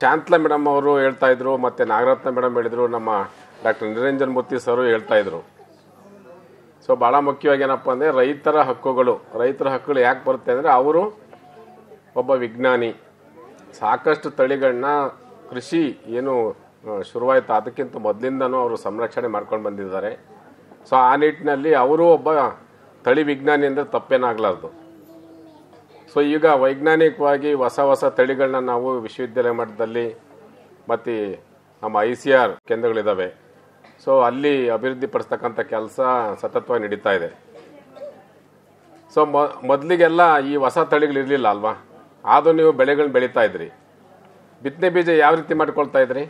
Shantala madam ಅವರು ಹೇಳ್ತಾ ಇದ್ರು, ಮತ್ತೆ ನಾಗರತ್ನ ಮೇಡಮ್ ಹೇಳಿದ್ರು, ನಮ್ಮ ಡಾಕ್ಟರ್ ನಿರಂಜನ್ ಮೂರ್ತಿ ಸರ್ ಹೇಳ್ತಾ ಇದ್ರು. ಸೊ ಭಾಳ ಮುಖ್ಯವಾಗಿ ಏನಪ್ಪ ಅಂದರೆ ರೈತರ ಹಕ್ಕುಗಳು ಯಾಕೆ ಬರುತ್ತೆ ಅಂದರೆ ಅವರು ಒಬ್ಬ ವಿಜ್ಞಾನಿ, ಸಾಕಷ್ಟು ತಳಿಗಳನ್ನ ಕೃಷಿ ಏನು ಶುರುವಾಯಿತು ಅದಕ್ಕಿಂತ ಮೊದಲಿಂದನೂ ಅವರು ಸಂರಕ್ಷಣೆ ಮಾಡ್ಕೊಂಡು ಬಂದಿದ್ದಾರೆ. ಸೊ ಆ ನಿಟ್ಟಿನಲ್ಲಿ ಅವರು ಒಬ್ಬ ತಳಿ ವಿಜ್ಞಾನಿ ಅಂದರೆ ತಪ್ಪೇನಾಗಲಾರ್ದು. ಸೊ ಈಗ ವೈಜ್ಞಾನಿಕವಾಗಿ ಹೊಸ ತಳಿಗಳನ್ನ ನಾವು ವಿಶ್ವವಿದ್ಯಾಲಯ ಮಟ್ಟದಲ್ಲಿ ಮತ್ತು ನಮ್ಮ ICR ಕೇಂದ್ರಗಳಿದ್ದಾವೆ. ಸೊ ಅಲ್ಲಿ ಅಭಿವೃದ್ಧಿಪಡಿಸ್ತಕ್ಕಂಥ ಕೆಲಸ ಸತತವಾಗಿ ನಡೀತಾ ಇದೆ. ಸೊ ಮೊದಲಿಗೆಲ್ಲ ಈ ಹೊಸ ತಳಿಗಳಿರಲಿಲ್ಲ ಅಲ್ವಾ, ಆದರೂ ನೀವು ಬೆಳೆಗಳನ್ನ ಬೆಳೀತಾ ಇದ್ರಿ. ಬಿತ್ತನೆ ಬೀಜ ಯಾವ ರೀತಿ ಮಾಡ್ಕೊಳ್ತಾ ಇದ್ರಿ?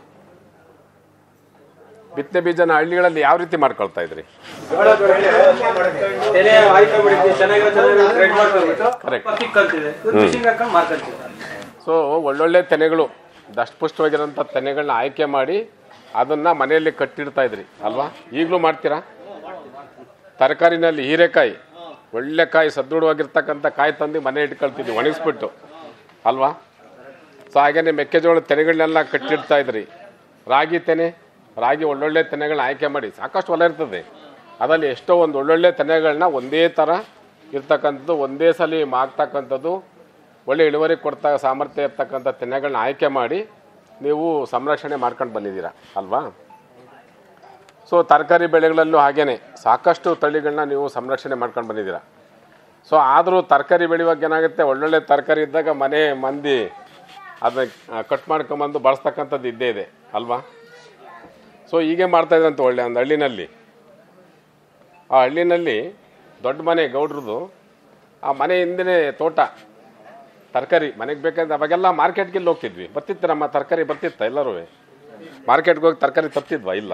ಬಿತ್ತನೆ ಬೀಜನ ಹಳ್ಳಿಗಳಲ್ಲಿ ಯಾವ ರೀತಿ ಮಾಡ್ಕೊಳ್ತಾ ಇದ್ರಿ? ಸೊ ಒಳ್ಳೊಳ್ಳೆ ತೆನೆಗಳು, ದಷ್ಟಪುಷ್ಟವಾಗಿರೋಂಥ ತೆನೆಗಳನ್ನ ಆಯ್ಕೆ ಮಾಡಿ ಅದನ್ನ ಮನೆಯಲ್ಲಿ ಕಟ್ಟಿಡ್ತಾ ಇದ್ರಿ ಅಲ್ವಾ? ಈಗಲೂ ಮಾಡ್ತೀರಾ? ತರಕಾರಿನಲ್ಲಿ ಹೀರೆಕಾಯಿ, ಒಳ್ಳೆ ಕಾಯಿ, ಸದೃಢವಾಗಿರ್ತಕ್ಕಂಥ ಕಾಯಿ ತಂದು ಮನೆ ಇಟ್ಕೊಳ್ತಿದ್ವಿ ಒಣಗಿಸ್ಬಿಟ್ಟು ಅಲ್ವಾ? ಸೊ ಹಾಗೇನೆ ಮೆಕ್ಕೆಜೋಳ ತೆನೆಗಳನ್ನೆಲ್ಲ ಕಟ್ಟಿಡ್ತಾ ಇದ್ರಿ. ರಾಗಿ ಒಳ್ಳೊಳ್ಳೆ ತೆನೆಗಳನ್ನ ಆಯ್ಕೆ ಮಾಡಿ, ಸಾಕಷ್ಟು ಹೊಲ ಇರ್ತದೆ ಅದರಲ್ಲಿ ಎಷ್ಟೋ ಒಂದು ಒಳ್ಳೊಳ್ಳೆ ತೆನೆಗಳನ್ನ ಒಂದೇ ಥರ ಇರ್ತಕ್ಕಂಥದ್ದು, ಒಂದೇ ಸಲ ಮಾಗ್ತಕ್ಕಂಥದ್ದು, ಒಳ್ಳೆ ಇಳುವರಿ ಕೊಡ್ತಾ ಸಾಮರ್ಥ್ಯ ಇರ್ತಕ್ಕಂಥ ತೆನೆಗಳನ್ನ ಆಯ್ಕೆ ಮಾಡಿ ನೀವು ಸಂರಕ್ಷಣೆ ಮಾಡ್ಕೊಂಡು ಬಂದಿದ್ದೀರಾ ಅಲ್ವಾ? ಸೊ ತರಕಾರಿ ಬೆಳೆಗಳಲ್ಲೂ ಹಾಗೇನೆ ಸಾಕಷ್ಟು ತಳಿಗಳನ್ನ ನೀವು ಸಂರಕ್ಷಣೆ ಮಾಡ್ಕೊಂಡು ಬಂದಿದ್ದೀರಾ. ಸೊ ಆದರೂ ತರಕಾರಿ ಬೆಳೆಯುವಾಗ ಏನಾಗುತ್ತೆ, ಒಳ್ಳೊಳ್ಳೆ ತರಕಾರಿ ಇದ್ದಾಗ ಮನೆ ಮಂದಿ ಅದನ್ನ ಕಟ್ ಮಾಡ್ಕೊಂಬಂದು ಬಳಸ್ತಕ್ಕಂಥದ್ದು ಇದ್ದೇ ಇದೆ ಅಲ್ವಾ? ಸೊ ಹೀಗೆ ಮಾಡ್ತಾಯಿದ್ರಂತ ಒಳ್ಳೆ ಒಂದು ಹಳ್ಳಿನಲ್ಲಿ. ಆ ಹಳ್ಳಿನಲ್ಲಿ ದೊಡ್ಡ ಮನೆ ಗೌಡ್ರದ್ದು, ಆ ಮನೆ ಹಿಂದೆ ತೋಟ, ತರಕಾರಿ ಮನೆಗೆ ಬೇಕಂದ್ರೆ ಅವಾಗೆಲ್ಲ ಮಾರ್ಕೆಟ್ಗೆ ಹೋಗ್ತಿದ್ವಿ. ಬರ್ತಿತ್ತು ನಮ್ಮ ತರಕಾರಿ, ಬರ್ತಿತ್ತ ಎಲ್ಲರೂ ಮಾರ್ಕೆಟ್ಗೆ ಹೋಗಿ ತರಕಾರಿ ತರ್ತಿದ್ವಾ? ಇಲ್ಲ,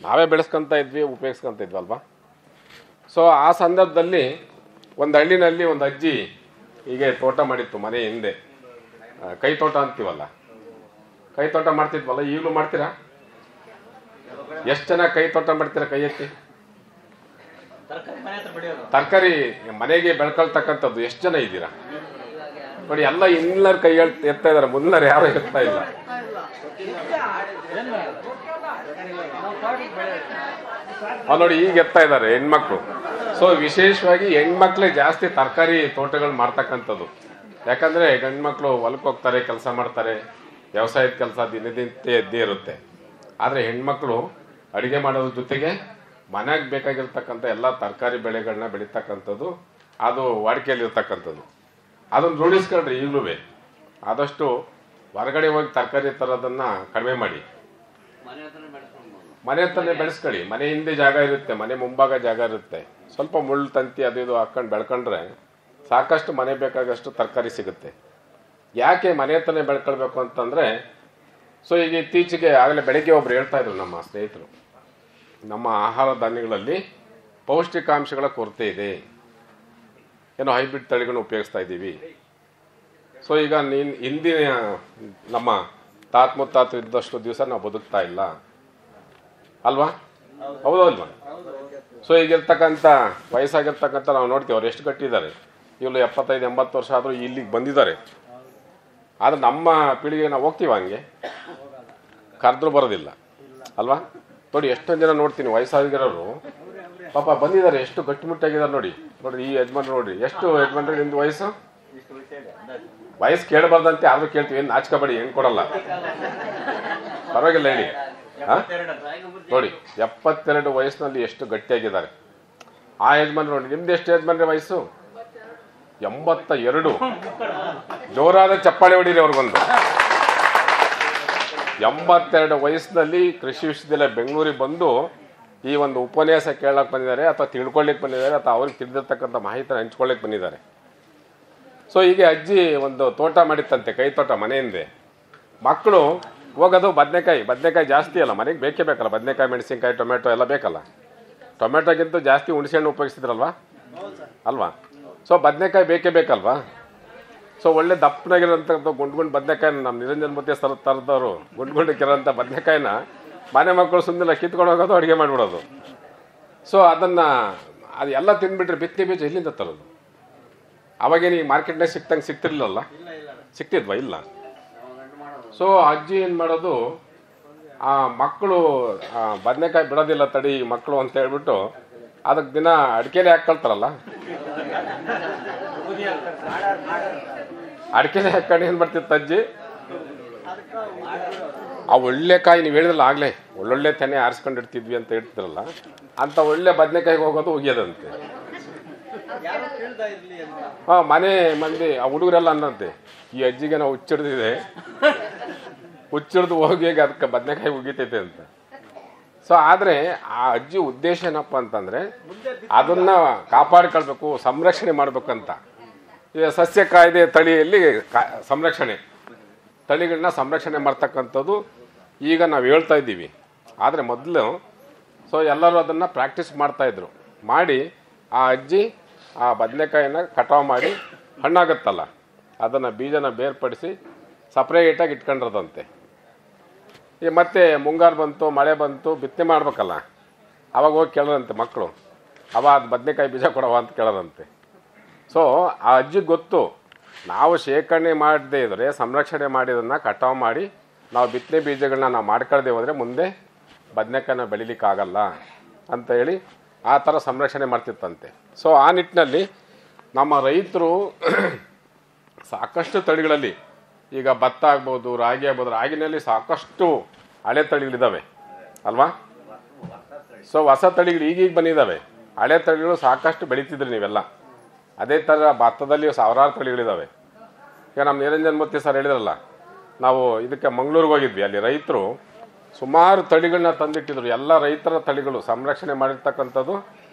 ನಾವೇ ಬೆಳೆಸ್ಕೊತ ಇದ್ವಿ, ಉಪಯೋಗಿಸ್ಕೊತ ಇದ್ವಿ ಅಲ್ವಾ? ಸೊ ಆ ಸಂದರ್ಭದಲ್ಲಿ ಒಂದು ಹಳ್ಳಿನಲ್ಲಿ ಒಂದು ಅಜ್ಜಿ ಹೀಗೆ ತೋಟ ಮಾಡಿತ್ತು ಮನೆ ಹಿಂದೆ. ಕೈ ತೋಟ ಅಂತೀವಲ್ಲ, ಕೈ ತೋಟ ಮಾಡ್ತಿದ್ವಲ್ಲ, ಈಗಲೂ ಮಾಡ್ತೀರಾ? ಎಷ್ಟು ಜನ ಕೈ ತೋಟ ಮಾಡ್ತೀರಾ? ಕೈ ಎತ್ತಿ. ತರಕಾರಿ ಮನೆಗೆ ಬೆಳ್ಕೊಳ್ತಕ್ಕಂಥದ್ದು ಎಷ್ಟು ಜನ ಇದ್ದೀರಾ ನೋಡಿ? ಎಲ್ಲ ಇನ್ನರ್ ಕೈ ಎತ್ತಾ ಇದಾರೆ, ಮುನ್ನರ್ ಯಾರು ಎತ್ತಾ ಇಲ್ಲ. ನೋಡಿ ಈಗ ಎತ್ತಾ ಇದ್ದಾರೆ ಹೆಣ್ಮಕ್ಳು. ಸೊ ವಿಶೇಷವಾಗಿ ಹೆಣ್ಮಕ್ಳೇ ಜಾಸ್ತಿ ತರಕಾರಿ ತೋಟಗಳು ಮಾಡ್ತಕ್ಕಂಥದ್ದು. ಯಾಕಂದ್ರೆ ಗಂಡ್ಮಕ್ಳು ಹೊಲಕ್ಕೆ ಹೋಗ್ತಾರೆ, ಕೆಲಸ ಮಾಡ್ತಾರೆ, ವ್ಯವಸಾಯದ ಕೆಲಸ ದಿನದಿಂದ ಎದ್ದೇ ಇರುತ್ತೆ. ಆದರೆ ಹೆಣ್ಮಕ್ಳು ಅಡುಗೆ ಮಾಡೋದ್ರ ಜೊತೆಗೆ ಮನೆಗೆ ಬೇಕಾಗಿರ್ತಕ್ಕಂಥ ಎಲ್ಲ ತರಕಾರಿ ಬೆಳೆಗಳನ್ನ ಬೆಳೀತಕ್ಕಂಥದ್ದು ಅದು ವಾಡಿಕೆಯಲ್ಲಿರ್ತಕ್ಕಂಥದ್ದು. ಅದನ್ನು ರೂಢಿಸ್ಕೊಳ್ರಿ. ಈಗಲೂ ಆದಷ್ಟು ಹೊರಗಡೆ ಹೋಗಿ ತರಕಾರಿ ತರೋದನ್ನು ಕಡಿಮೆ ಮಾಡಿ, ಮನೆ ಹತ್ರನೇ ಬೆಳೆಸ್ಕೊಳ್ಳಿ. ಮನೆ ಹಿಂದೆ ಜಾಗ ಇರುತ್ತೆ, ಮನೆ ಮುಂಭಾಗ ಜಾಗ ಇರುತ್ತೆ, ಸ್ವಲ್ಪ ಮುಳ್ಳು ತಂತಿ ಅದು ಇದು ಹಾಕೊಂಡು ಬೆಳ್ಕೊಂಡ್ರೆ ಸಾಕಷ್ಟು ಮನೆ ಬೇಕಾಗಷ್ಟು ತರಕಾರಿ ಸಿಗುತ್ತೆ. ಯಾಕೆ ಮನೆ ಹತ್ರನೇ ಬೆಳ್ಕೊಳ್ಬೇಕು ಅಂತಂದರೆ, ಸೊ ಈಗ ಇತ್ತೀಚೆಗೆ ಆಗಲೇ ಬೆಳಗ್ಗೆ ಒಬ್ರು ಹೇಳ್ತಾ ಇದ್ರು ನಮ್ಮ ಸ್ನೇಹಿತರು, ನಮ್ಮ ಆಹಾರ ಧಾನ್ಯಗಳಲ್ಲಿ ಪೌಷ್ಟಿಕಾಂಶಗಳ ಕೊರತೆ ಇದೆ, ಏನೋ ಹೈಬ್ರಿಡ್ ತಳಿಗಳನ್ನ ಉಪಯೋಗಿಸ್ತಾ ಇದ್ದೀವಿ. ಸೊ ಈಗ ಹಿಂದಿನ ನಮ್ಮ ಮುತ್ತಾತರು ಇದ್ದಷ್ಟು ದಿವಸ ನಾವು ಬದುಕ್ತಾ ಇಲ್ಲ ಅಲ್ವಾ? ಹೌದಲ್ವಾ? ಸೊ ಈಗಿರ್ತಕ್ಕಂಥ ವಯಸ್ಸಾಗಿರ್ತಕ್ಕಂಥ ನಾವು ನೋಡ್ತೀವಿ ಅವ್ರು ಎಷ್ಟು ಗಟ್ಟಿದ್ದಾರೆ. ಇವರು 75-80 ವರ್ಷ ಆದರೂ ಇಲ್ಲಿಗೆ ಬಂದಿದ್ದಾರೆ. ಆದರೆ ನಮ್ಮ ಪೀಳಿಗೆ ನಾವು ಹೋಗ್ತೀವಿ ಹಂಗೆ, ಕರೆದ್ರೂ ಬರೋದಿಲ್ಲ ಅಲ್ವಾ? ನೋಡಿ ಎಷ್ಟೊಂದು ಜನ ನೋಡ್ತೀನಿ ವಯಸ್ಸಾಗಿರೋರು ಪಾಪ ಬಂದಿದ್ದಾರೆ, ಎಷ್ಟು ಗಟ್ಟಿಮುಟ್ಟಾಗಿದ್ದಾರೆ ನೋಡಿ. ಈ ಯಜಮಾನ್ರು ನೋಡಿ, ಎಷ್ಟು ಯಜಮಾನ್ರು ನಿಮ್ದು ವಯಸ್ಸು ಕೇಳಬಾರ್ದಂತೆ, ಆದ್ರೂ ಕೇಳ್ತೀವಿ. ಏನು ನಾಚ್ಕೋಬೇಡಿ, ಹೆಣ್ಣು ಕೊಡಲ್ಲ, ಪರವಾಗಿಲ್ಲ ಹೇಳಿ. ನೋಡಿ 72 ವಯಸ್ಸಿನಲ್ಲಿ ಎಷ್ಟು ಗಟ್ಟಿಯಾಗಿದ್ದಾರೆ ಆ ಯಜಮಾನ್ರು ನೋಡಿ. ನಿಮ್ದು ಎಷ್ಟು ಯಜಮಾನ್ರೆ ವಯಸ್ಸು? 82. ಜೋರಾದ ಚಪ್ಪಾಳೆ ಹೊಡೀರಿ ಅವ್ರಿಗೊಂದು. 82 ವಯಸ್ಸಿನಲ್ಲಿ ಕೃಷಿ ವಿಶ್ವವಿದ್ಯಾಲಯ ಬೆಂಗಳೂರಿಗೆ ಬಂದು ಈ ಒಂದು ಉಪನ್ಯಾಸ ಕೇಳಕ್ಕೆ ಬಂದಿದ್ದಾರೆ, ಅಥವಾ ತಿಳ್ಕೊಳ್ಳಿಕ್ಕೆ ಬಂದಿದ್ದಾರೆ, ಅಥವಾ ಅವ್ರಿಗೆ ತಿಳಿದಿರ್ತಕ್ಕಂಥ ಮಾಹಿತಿನ ಹಂಚ್ಕೊಳ್ಳಿಕ್ಕೆ ಬಂದಿದ್ದಾರೆ. ಸೊ ಹೀಗೆ ಅಜ್ಜಿ ಒಂದು ತೋಟ ಮಾಡಿತ್ತಂತೆ, ಕೈ ತೋಟ ಮನೆ ಹಿಂದೆ. ಮಕ್ಕಳು ಹೋಗೋದು ಬದನೆಕಾಯಿ ಜಾಸ್ತಿ ಅಲ್ಲ, ಮನೆಗೆ ಬೇಕೇ ಬೇಕಲ್ಲ, ಬದನೆಕಾಯಿ, ಮೆಣಸಿನ್ಕಾಯಿ, ಟೊಮೆಟೊ ಎಲ್ಲ ಬೇಕಲ್ಲ. ಟೊಮೆಟೊಗಿಂತ ಜಾಸ್ತಿ ಹುಣಸೆಹಣ್ಣು ಉಪಯೋಗಿಸಿದ್ರಲ್ವಾ ಅಲ್ವಾ? ಸೊ ಬದನೆಕಾಯಿ ಬೇಕೇ ಬೇಕಲ್ವಾ? ಸೊ ಒಳ್ಳೆ ದಪ್ಪನಾಗಿರೋಂಥದ್ದು ಗುಂಡು ಬದನೆಕಾಯಿ ನಮ್ಮ ನಿರಂಜನ್ ಮೂರ್ತಿ ತರದವರು ಗುಂಡ್ಗಿರೋಂಥ ಬದನೆಕಾಯಿನ ಮನೆ ಮಕ್ಕಳು ಸುಮ್ಮನೆ ಕಿತ್ಕೊಂಡು ಹೋಗೋದು, ಅಡುಗೆ ಮಾಡಿಬಿಡೋದು. ಸೊ ಅದು ಎಲ್ಲ ತಿಂದ್ಬಿಟ್ರೆ ಬಿತ್ತನೆ ಬೀಜ ಎಲ್ಲಿಂದ ತರೋದು? ಅವಾಗೇನು ಈ ಮಾರ್ಕೆಟ್ನಾಗ ಸಿಕ್ತಿರ್ಲಿಲ್ಲಲ್ಲ? ಸಿಕ್ತಿದ್ವಾ? ಇಲ್ಲ. ಸೊ ಅಜ್ಜಿ ಏನು ಮಾಡೋದು, ಆ ಮಕ್ಕಳು ಬದನೆಕಾಯಿ ಬಿಡೋದಿಲ್ಲ ತಡಿ ಮಕ್ಕಳು ಅಂತ ಹೇಳ್ಬಿಟ್ಟು ಅದಕ್ಕೆ ದಿನ ಅಡಿಕೆಲೆ ಹಾಕೊಳ್ತಾರಲ್ಲ, ಅಡಿಕೆಲೆ ಹಾಕೊಂಡು ಏನು ಮಾಡ್ತಿತ್ತು ಅಜ್ಜಿ, ಆ ಒಳ್ಳೆ ಕಾಯಿ ನೀವು ಹೇಳಿದ್ರಲ್ಲ ಆಗ್ಲೇ ಒಳ್ಳೊಳ್ಳೆ ತೆನೆ ಆರಿಸ್ಕೊಂಡಿರ್ತಿದ್ವಿ ಅಂತ ಹೇಳ್ತಿದ್ರಲ್ಲ, ಅಂತ ಒಳ್ಳೆ ಬದನೆಕಾಯಿಗೆ ಹೋಗೋದು ಒಗಿಯೋದಂತೆ. ಮನೆ ಮಂದಿ ಆ ಹುಡುಗರೆಲ್ಲ ಅನ್ನಂತೆ, ಈ ಅಜ್ಜಿಗೆ ನಾವು ಹುಚ್ಚಿಡ್ದಿದೆ, ಹುಚ್ಚಿಡ್ದು ಹೋಗಿ ಅದಕ್ಕೆ ಬದನೆಕಾಯಿ ಉಗಿತೈತೆ ಅಂತ. ಸೊ ಆದ್ರೆ ಆ ಅಜ್ಜಿ ಉದ್ದೇಶ ಏನಪ್ಪ ಅಂತಂದ್ರೆ ಅದನ್ನ ಕಾಪಾಡಿಕೊಳ್ಬೇಕು, ಸಂರಕ್ಷಣೆ ಮಾಡ್ಬೇಕಂತ. ಈಗ ಸಸ್ಯ ಕಾಯ್ದೆ ತಳಿಯಲ್ಲಿ ತಳಿಗಳನ್ನ ಸಂರಕ್ಷಣೆ ಮಾಡ್ತಕ್ಕಂಥದ್ದು ಈಗ ನಾವು ಹೇಳ್ತಾ ಇದ್ದೀವಿ. ಆದರೆ ಮೊದಲು ಸೊ ಎಲ್ಲರೂ ಅದನ್ನು ಪ್ರಾಕ್ಟೀಸ್ ಮಾಡ್ತಾಯಿದ್ರು. ಮಾಡಿ ಆ ಅಜ್ಜಿ ಆ ಬದನೆಕಾಯಿನ ಕಟಾವು ಮಾಡಿ ಹಣ್ಣಾಗುತ್ತಲ್ಲ ಅದನ್ನು ಬೀಜನ ಬೇರ್ಪಡಿಸಿ ಸಪ್ರೇಟಾಗಿ ಇಟ್ಕೊಂಡಿರೋದಂತೆ. ಈಗ ಮತ್ತೆ ಮುಂಗಾರು ಬಂತು, ಮಳೆ ಬಂತು, ಬಿತ್ತನೆ ಮಾಡ್ಬೇಕಲ್ಲ, ಅವಾಗ ಹೋಗಿ ಕೇಳೋದಂತೆ ಮಕ್ಕಳು, ಅದು ಬದನೆಕಾಯಿ ಬೀಜ ಕೊಡವ ಅಂತ ಕೇಳೋದಂತೆ. ಸೊ ಆ ಅಜ್ಜಿಗೆ ಗೊತ್ತು, ನಾವು ಶೇಖರಣೆ ಮಾಡದೇ ಇದ್ರೆ ಸಂರಕ್ಷಣೆ ಮಾಡಿದನ್ನು ಕಟಾವು ಮಾಡಿ ನಾವು ಬಿತ್ತನೆ ಬೀಜಗಳನ್ನ ನಾವು ಮಾಡ್ಕೊಳ್ದೆ ಹೋದರೆ ಮುಂದೆ ಬದನೆಕಾಯಿನ ಬೆಳಿಲಿಕ್ಕಾಗಲ್ಲ ಅಂತ ಹೇಳಿ ಆ ಥರ ಸಂರಕ್ಷಣೆ ಮಾಡ್ತಿತ್ತಂತೆ. ಸೊ ಆ ನಿಟ್ಟಿನಲ್ಲಿ ನಮ್ಮ ರೈತರು ಸಾಕಷ್ಟು ತಳಿಗಳಲ್ಲಿ, ಈಗ ಭತ್ತ ಆಗ್ಬೋದು, ರಾಗಿ ಆಗ್ಬೋದು, ರಾಗಿನಲ್ಲಿ ಸಾಕಷ್ಟು ಹಳೆ ತಳಿಗಳಿದ್ದಾವೆ ಅಲ್ವಾ. ಸೊ ಹೊಸ ತಳಿಗಳು ಈಗೀಗ ಬಂದಿದ್ದಾವೆ, ಹಳೆ ತಳಿಗಳು ಸಾಕಷ್ಟು ಬೆಳೀತಿದ್ರಿ ನೀವೆಲ್ಲ. ಅದೇ ಥರ ಭತ್ತದಲ್ಲಿ ಸಾವಿರಾರು ತಳಿಗಳಿದ್ದಾವೆ. ಈಗ ನಮ್ಮ ನಿರಂಜನ್ ಮೂರ್ತಿ ಸರ್ ಹೇಳಿದ್ರಲ್ಲ, ನಾವು ಇದಕ್ಕೆ ಮಂಗಳೂರಿಗೆ ಹೋಗಿದ್ವಿ, ಅಲ್ಲಿ ರೈತರು ಸುಮಾರು ತಳಿಗಳನ್ನ ತಂದಿಟ್ಟಿದ್ರು, ಎಲ್ಲ ರೈತರ ತಳಿಗಳು ಸಂರಕ್ಷಣೆ ಮಾಡಿರ್ತಕ್ಕಂಥದ್ದು.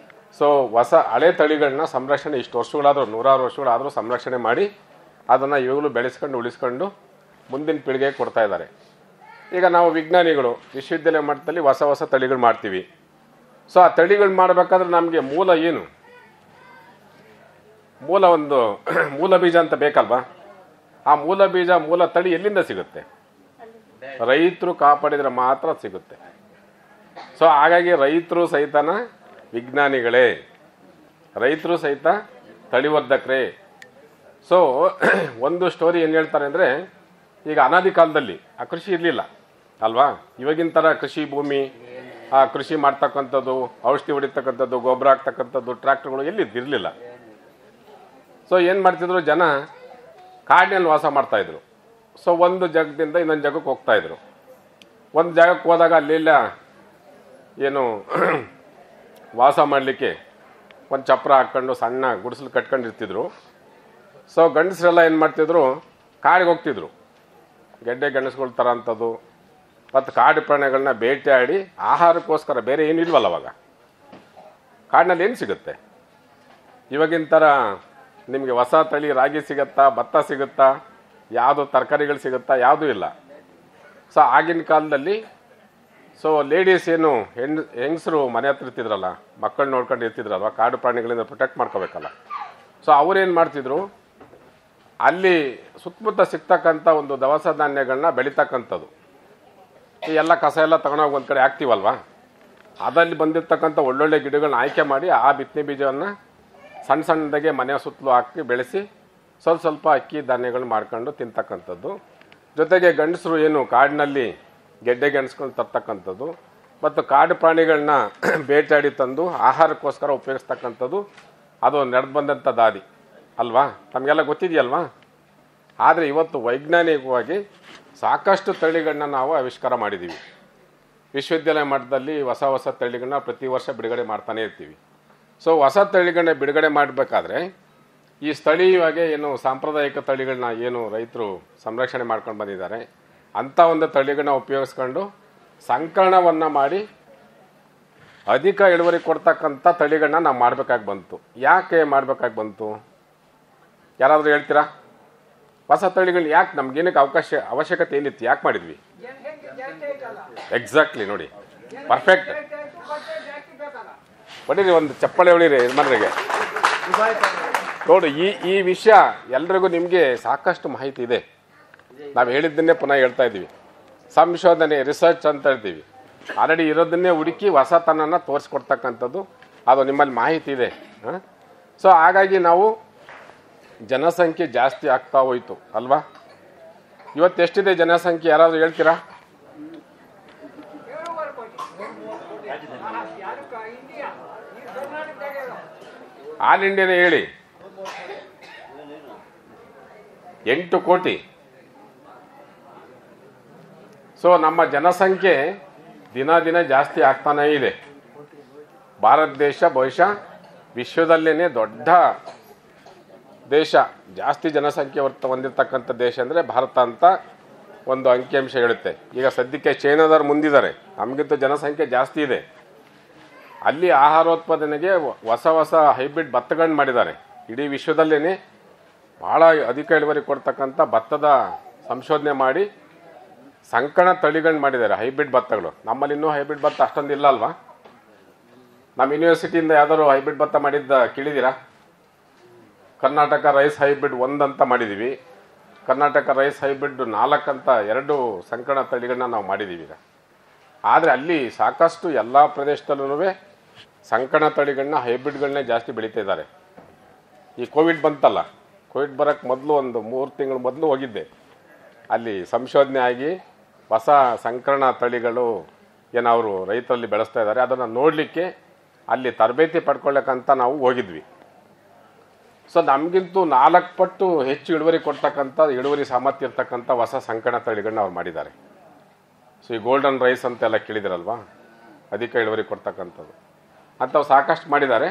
ಸೊ ಹಳೆ ತಳಿಗಳನ್ನ ಸಂರಕ್ಷಣೆ ಇಷ್ಟು ವರ್ಷಗಳಾದರೂ, 100 ವರ್ಷಗಳಾದರೂ ಸಂರಕ್ಷಣೆ ಮಾಡಿ ಅದನ್ನು ಇವಾಗಲೂ ಬೆಳೆಸ್ಕೊಂಡು ಉಳಿಸ್ಕೊಂಡು ಮುಂದಿನ ಪೀಳಿಗೆಗೆ ಕೊಡ್ತಾ ಇದ್ದಾರೆ. ಈಗ ನಾವು ವಿಜ್ಞಾನಿಗಳು ವಿಶ್ವವಿದ್ಯಾಲಯ ಮಟ್ಟದಲ್ಲಿ ಹೊಸ ತಳಿಗಳು ಮಾಡ್ತೀವಿ. ಸೊ ಆ ತಳಿಗಳು ಮಾಡಬೇಕಾದ್ರೆ ನಮಗೆ ಮೂಲ ಏನು, ಮೂಲ ಬೀಜ ಅಂತ ಬೇಕಲ್ವಾ. ಆ ಮೂಲ ಬೀಜ, ಮೂಲ ತಳಿ ಎಲ್ಲಿಂದ ಸಿಗುತ್ತೆ? ರೈತರು ಕಾಪಾಡಿದ್ರೆ ಮಾತ್ರ ಸಿಗುತ್ತೆ. ಸೊ ಹಾಗಾಗಿ ರೈತರು ಸಹಿತನ ವಿಜ್ಞಾನಿಗಳೇ, ರೈತರು ಸಹಿತ ತಳಿವರ್ಧಕರೇ. ಸೊ ಒಂದು ಸ್ಟೋರಿ ಏನು ಹೇಳ್ತಾರೆ ಅಂದರೆ, ಈಗ ಅನಾದಿ ಕಾಲದಲ್ಲಿ ಆ ಕೃಷಿ ಇರಲಿಲ್ಲ ಅಲ್ವಾ. ಇವಾಗಿನ ಥರ ಕೃಷಿ ಭೂಮಿ, ಆ ಕೃಷಿ ಮಾಡ್ತಕ್ಕಂಥದ್ದು, ಔಷಧಿ ಹೊಡಿತಕ್ಕಂಥದ್ದು, ಗೊಬ್ಬರ ಹಾಕ್ತಕ್ಕಂಥದ್ದು, ಟ್ರ್ಯಾಕ್ಟರ್ಗಳು ಎಲ್ಲಿದ್ದಿರಲಿಲ್ಲ. ಸೊ ಏನು ಮಾಡ್ತಿದ್ರು, ಜನ ಕಾಡಿನಲ್ಲಿ ವಾಸ ಮಾಡ್ತಾಯಿದ್ರು. ಸೊ ಒಂದು ಜಾಗದಿಂದ ಇನ್ನೊಂದು ಜಾಗಕ್ಕೆ ಹೋಗ್ತಾಯಿದ್ರು. ಒಂದು ಜಾಗಕ್ಕೆ ಹೋದಾಗ ಅಲ್ಲೆಲ್ಲ ಏನು ವಾಸ ಮಾಡಲಿಕ್ಕೆ ಒಂದು ಚಪ್ರ ಹಾಕ್ಕೊಂಡು ಸಣ್ಣ ಗುಡಿಸಲು ಕಟ್ಕೊಂಡಿರ್ತಿದ್ರು. ಸೊ ಗಂಡಸರೆಲ್ಲ ಏನು ಮಾಡ್ತಿದ್ರು, ಕಾಡಿಗೆ ಹೋಗ್ತಿದ್ರು, ಗೆಡ್ಡೆ ಗೆಣಸುಗಳು ಥರ ಅಂಥದ್ದು, ಮತ್ತು ಕಾಡು ಪ್ರಾಣಿಗಳನ್ನ ಬೇಟೆಯಾಡಿ ಆಹಾರಕ್ಕೋಸ್ಕರ. ಬೇರೆ ಏನಿಲ್ವಲ್ಲ ಅವಾಗ ಕಾಡಿನಲ್ಲಿ ಏನು ಸಿಗುತ್ತೆ? ಇವಾಗಿನ ಥರ ನಿಮಗೆ ಹೊಸ ತಳಿ ರಾಗಿ ಸಿಗುತ್ತಾ, ಭತ್ತ ಸಿಗುತ್ತಾ, ಯಾವುದು ತರಕಾರಿಗಳು ಸಿಗುತ್ತಾ? ಯಾವುದೂ ಇಲ್ಲ. ಸೊ ಆಗಿನ ಕಾಲದಲ್ಲಿ ಸೊ ಲೇಡೀಸ್ ಏನು ಹೆಂಗಸರು ಮನೆ ಹತ್ರ ಇರ್ತಿದ್ರಲ್ಲ, ಮಕ್ಕಳು ನೋಡ್ಕೊಂಡು ಇರ್ತಿದ್ರಲ್ವ, ಕಾಡು ಪ್ರಾಣಿಗಳಿಂದ ಪ್ರೊಟೆಕ್ಟ್ ಮಾಡ್ಕೋಬೇಕಲ್ಲ. ಸೊ ಅವ್ರೇನು ಮಾಡ್ತಿದ್ರು, ಅಲ್ಲಿ ಸುತ್ತಮುತ್ತ ಸಿಗ್ತಕ್ಕಂಥ ಒಂದು ದವಸ ಧಾನ್ಯಗಳನ್ನ ಬೆಳೀತಕ್ಕಂಥದ್ದು. ಈ ಎಲ್ಲ ಕಸ ಎಲ್ಲ ತಗೊಂಡೋಗಿ ಒಂದು ಕಡೆ ಹಾಕ್ತೀವಲ್ವ, ಅದಲ್ಲಿ ಬಂದಿರ್ತಕ್ಕಂಥ ಒಳ್ಳೊಳ್ಳೆ ಗಿಡಗಳನ್ನ ಆಯ್ಕೆ ಮಾಡಿ ಆ ಬಿತ್ತನೆ ಬೀಜವನ್ನು ಸಣ್ಣದಾಗೆ ಮನೆಯ ಸುತ್ತಲೂ ಹಾಕಿ ಬೆಳೆಸಿ ಸ್ವಲ್ಪ ಅಕ್ಕಿ ಧಾನ್ಯಗಳು ಮಾಡ್ಕೊಂಡು ತಿಂತಕ್ಕಂಥದ್ದು. ಜೊತೆಗೆ ಗಂಡಸರು ಏನು ಕಾಡಿನಲ್ಲಿ ಗೆಡ್ಡೆ ಗೆಣಸ್ಕೊಂಡು ತರ್ತಕ್ಕಂಥದ್ದು ಮತ್ತು ಕಾಡು ಪ್ರಾಣಿಗಳನ್ನ ಬೇಟೆಯಾಡಿ ತಂದು ಆಹಾರಕ್ಕೋಸ್ಕರ ಉಪಯೋಗಿಸ್ತಕ್ಕಂಥದ್ದು, ಅದು ನಡೆದು ಬಂದಂಥ ದಾರಿ ಅಲ್ವಾ, ನಮಗೆಲ್ಲ ಗೊತ್ತಿದೆಯಲ್ವಾ. ಆದರೆ ಇವತ್ತು ವೈಜ್ಞಾನಿಕವಾಗಿ ಸಾಕಷ್ಟು ತಳಿಗಳನ್ನ ನಾವು ಆವಿಷ್ಕಾರ ಮಾಡಿದ್ದೀವಿ. ವಿಶ್ವವಿದ್ಯಾಲಯ ಮಟ್ಟದಲ್ಲಿ ಹೊಸ ತಳಿಗಳನ್ನ ಪ್ರತಿ ವರ್ಷ ಬಿಡುಗಡೆ ಮಾಡ್ತಾನೆ ಇರ್ತೀವಿ. ಸೊ ಹೊಸ ತಳಿಗಳನ್ನ ಬಿಡುಗಡೆ ಮಾಡಬೇಕಾದ್ರೆ ಈ ಸ್ಥಳೀಯವಾಗಿ ಏನು ಸಾಂಪ್ರದಾಯಿಕ ತಳಿಗಳನ್ನ ಏನು ರೈತರು ಸಂರಕ್ಷಣೆ ಮಾಡ್ಕೊಂಡು ಬಂದಿದ್ದಾರೆ ಅಂಥ ಒಂದು ತಳಿಗಳನ್ನ ಉಪಯೋಗಿಸ್ಕೊಂಡು ಸಂಕಲನವನ್ನು ಮಾಡಿ ಅಧಿಕ ಇಳುವರಿ ಕೊಡ್ತಕ್ಕಂಥ ತಳಿಗಳನ್ನ ನಾವು ಮಾಡಬೇಕಾಗಿ ಬಂತು. ಯಾಕೆ ಮಾಡಬೇಕಾಗಿ ಬಂತು ಯಾರಾದರೂ ಹೇಳ್ತೀರಾ? ಹೊಸ ತಳಿಗಳನ್ನ ಯಾಕೆ ನಮ್ಗೇನಕ್ಕೆ ಅವಶ್ಯಕತೆ ಏನಿತ್ತು, ಯಾಕೆ ಮಾಡಿದ್ವಿ? ಎಕ್ಸಾಕ್ಟ್ಲಿ, ನೋಡಿ, ಪರ್ಫೆಕ್ಟ್. ಹೊಡೀರಿ, ಒಂದು ಚಪ್ಪಳೆ ಹೊಡೀರಿ ಯಜಮಾನರಿಗೆ. ನೋಡಿ, ಈ ವಿಷಯ ಎಲ್ರಿಗೂ ನಿಮಗೆ ಸಾಕಷ್ಟು ಮಾಹಿತಿ ಇದೆ. ನಾವು ಹೇಳಿದ್ದನ್ನೇ ಪುನಃ ಹೇಳ್ತಾ ಇದ್ದೀವಿ. ಸಂಶೋಧನೆ, ರಿಸರ್ಚ್ ಅಂತ ಹೇಳ್ತೀವಿ. ಆಲ್ರೆಡಿ ಇರೋದನ್ನೇ ಹುಡುಕಿ ಹೊಸತನನ ತೋರಿಸ್ಕೊಡ್ತಕ್ಕಂಥದ್ದು, ಅದು ನಿಮ್ಮಲ್ಲಿ ಮಾಹಿತಿ ಇದೆ. ಸೊ ಹಾಗಾಗಿ ನಾವು ಜನಸಂಖ್ಯೆ ಜಾಸ್ತಿ ಆಗ್ತಾ ಹೋಯ್ತು ಅಲ್ವಾ. ಇವತ್ತು ಎಷ್ಟಿದೆ ಜನಸಂಖ್ಯೆ ಯಾರಾದರೂ ಹೇಳ್ತೀರಾ? ಆಲ್ ಇಂಡಿಯಾನೇ ಹೇಳಿ. 8 ಕೋಟಿ. ಸೊ ನಮ್ಮ ಜನಸಂಖ್ಯೆ ದಿನ ದಿನ ಜಾಸ್ತಿ ಆಗ್ತಾನೇ ಇದೆ. ಭಾರತ ದೇಶ ಬಹುಶಃ ವಿಶ್ವದಲ್ಲೇನೆ ದೊಡ್ಡ ದೇಶ, ಜಾಸ್ತಿ ಜನಸಂಖ್ಯೆ ಹೊಂದಿರತಕ್ಕಂಥ ದೇಶ ಅಂದರೆ ಭಾರತ ಅಂತ ಒಂದು ಅಂಕಿಅಂಶ ಹೇಳುತ್ತೆ. ಈಗ ಸದ್ಯಕ್ಕೆ ಚೈನಾದವ್ರು ಮುಂದಿದ್ದಾರೆ, ನಮಗಿಂತ ಜನಸಂಖ್ಯೆ ಜಾಸ್ತಿ ಇದೆ. ಅಲ್ಲಿ ಆಹಾರೋತ್ಪಾದನೆಗೆ ಹೊಸ ಹೊಸ ಹೈಬ್ರಿಡ್ ಭತ್ತಗಳನ್ನ ಮಾಡಿದ್ದಾರೆ. ಇಡೀ ವಿಶ್ವದಲ್ಲೇ ಭಾಳ ಅಧಿಕ ಇಳುವರಿ ಕೊಡ್ತಕ್ಕಂಥ ಭತ್ತದ ಸಂಶೋಧನೆ ಮಾಡಿ ಸಂಕಣ ತಳಿಗಳನ್ನ ಮಾಡಿದ್ದಾರೆ, ಹೈಬ್ರಿಡ್ ಭತ್ತಗಳು. ನಮ್ಮಲ್ಲಿ ಇನ್ನೂ ಹೈಬ್ರಿಡ್ ಭತ್ತ ಅಷ್ಟೊಂದು ಇಲ್ಲ ಅಲ್ವಾ? ನಮ್ಮ ಯೂನಿವರ್ಸಿಟಿಯಿಂದ ಯಾವ್ದಾದ್ರು ಹೈಬ್ರಿಡ್ ಭತ್ತ ಮಾಡಿದ್ದ ಕೇಳಿದ್ದೀರಾ? ಕರ್ನಾಟಕ ರೈಸ್ ಹೈಬ್ರಿಡ್ 1 ಅಂತ ಮಾಡಿದ್ದೀವಿ, ಕರ್ನಾಟಕ ರೈಸ್ ಹೈಬ್ರಿಡ್ 4 ಅಂತ 2 ಸಂಕಣ ತಳಿಗಳನ್ನ ನಾವು ಮಾಡಿದ್ದೀವಿ ಈಗ. ಆದರೆ ಅಲ್ಲಿ ಸಾಕಷ್ಟು ಎಲ್ಲ ಪ್ರದೇಶದಲ್ಲೂ ಸಂಕಣ ತಳಿಗಳನ್ನ ಹೈಬ್ರಿಡ್ಗಳನ್ನೇ ಜಾಸ್ತಿ ಬೆಳೀತಾ ಇದ್ದಾರೆ. ಈ ಕೋವಿಡ್ ಬಂತಲ್ಲ, ಕೋವಿಡ್ ಬರೋಕ್ಕೆ ಮೊದಲು ಒಂದು 3 ತಿಂಗಳ ಮೊದಲು ಹೋಗಿದ್ದೆ. ಅಲ್ಲಿ ಸಂಶೋಧನೆ ಆಗಿ ಹೊಸ ಸಂಕರಣ ತಳಿಗಳು ಏನವರು ರೈತರಲ್ಲಿ ಬೆಳೆಸ್ತಾ ಇದ್ದಾರೆ, ಅದನ್ನು ನೋಡಲಿಕ್ಕೆ ಅಲ್ಲಿ ತರಬೇತಿ ಪಡ್ಕೊಳ್ಳೋಕ್ಕಂತ ನಾವು ಹೋಗಿದ್ವಿ. ಸೊ ನಮಗಿಂತೂ 4 ಪಟ್ಟು ಹೆಚ್ಚು ಇಳುವರಿ ಕೊಡ್ತಕ್ಕಂಥ, ಇಳುವರಿ ಸಾಮರ್ಥ್ಯ ಇರ್ತಕ್ಕಂಥ ಹೊಸ ಸಂಕಣ ತಳಿಗಳನ್ನ ಅವ್ರು ಮಾಡಿದ್ದಾರೆ. ಸೊ ಈ ಗೋಲ್ಡನ್ ರೈಸ್ ಅಂತೆಲ್ಲ ಕೇಳಿದಿರಲ್ವಾ, ಅಧಿಕ ಇಳುವರಿ ಕೊಡ್ತಕ್ಕಂಥದ್ದು ಅಂಥವು ಸಾಕಷ್ಟು ಮಾಡಿದ್ದಾರೆ.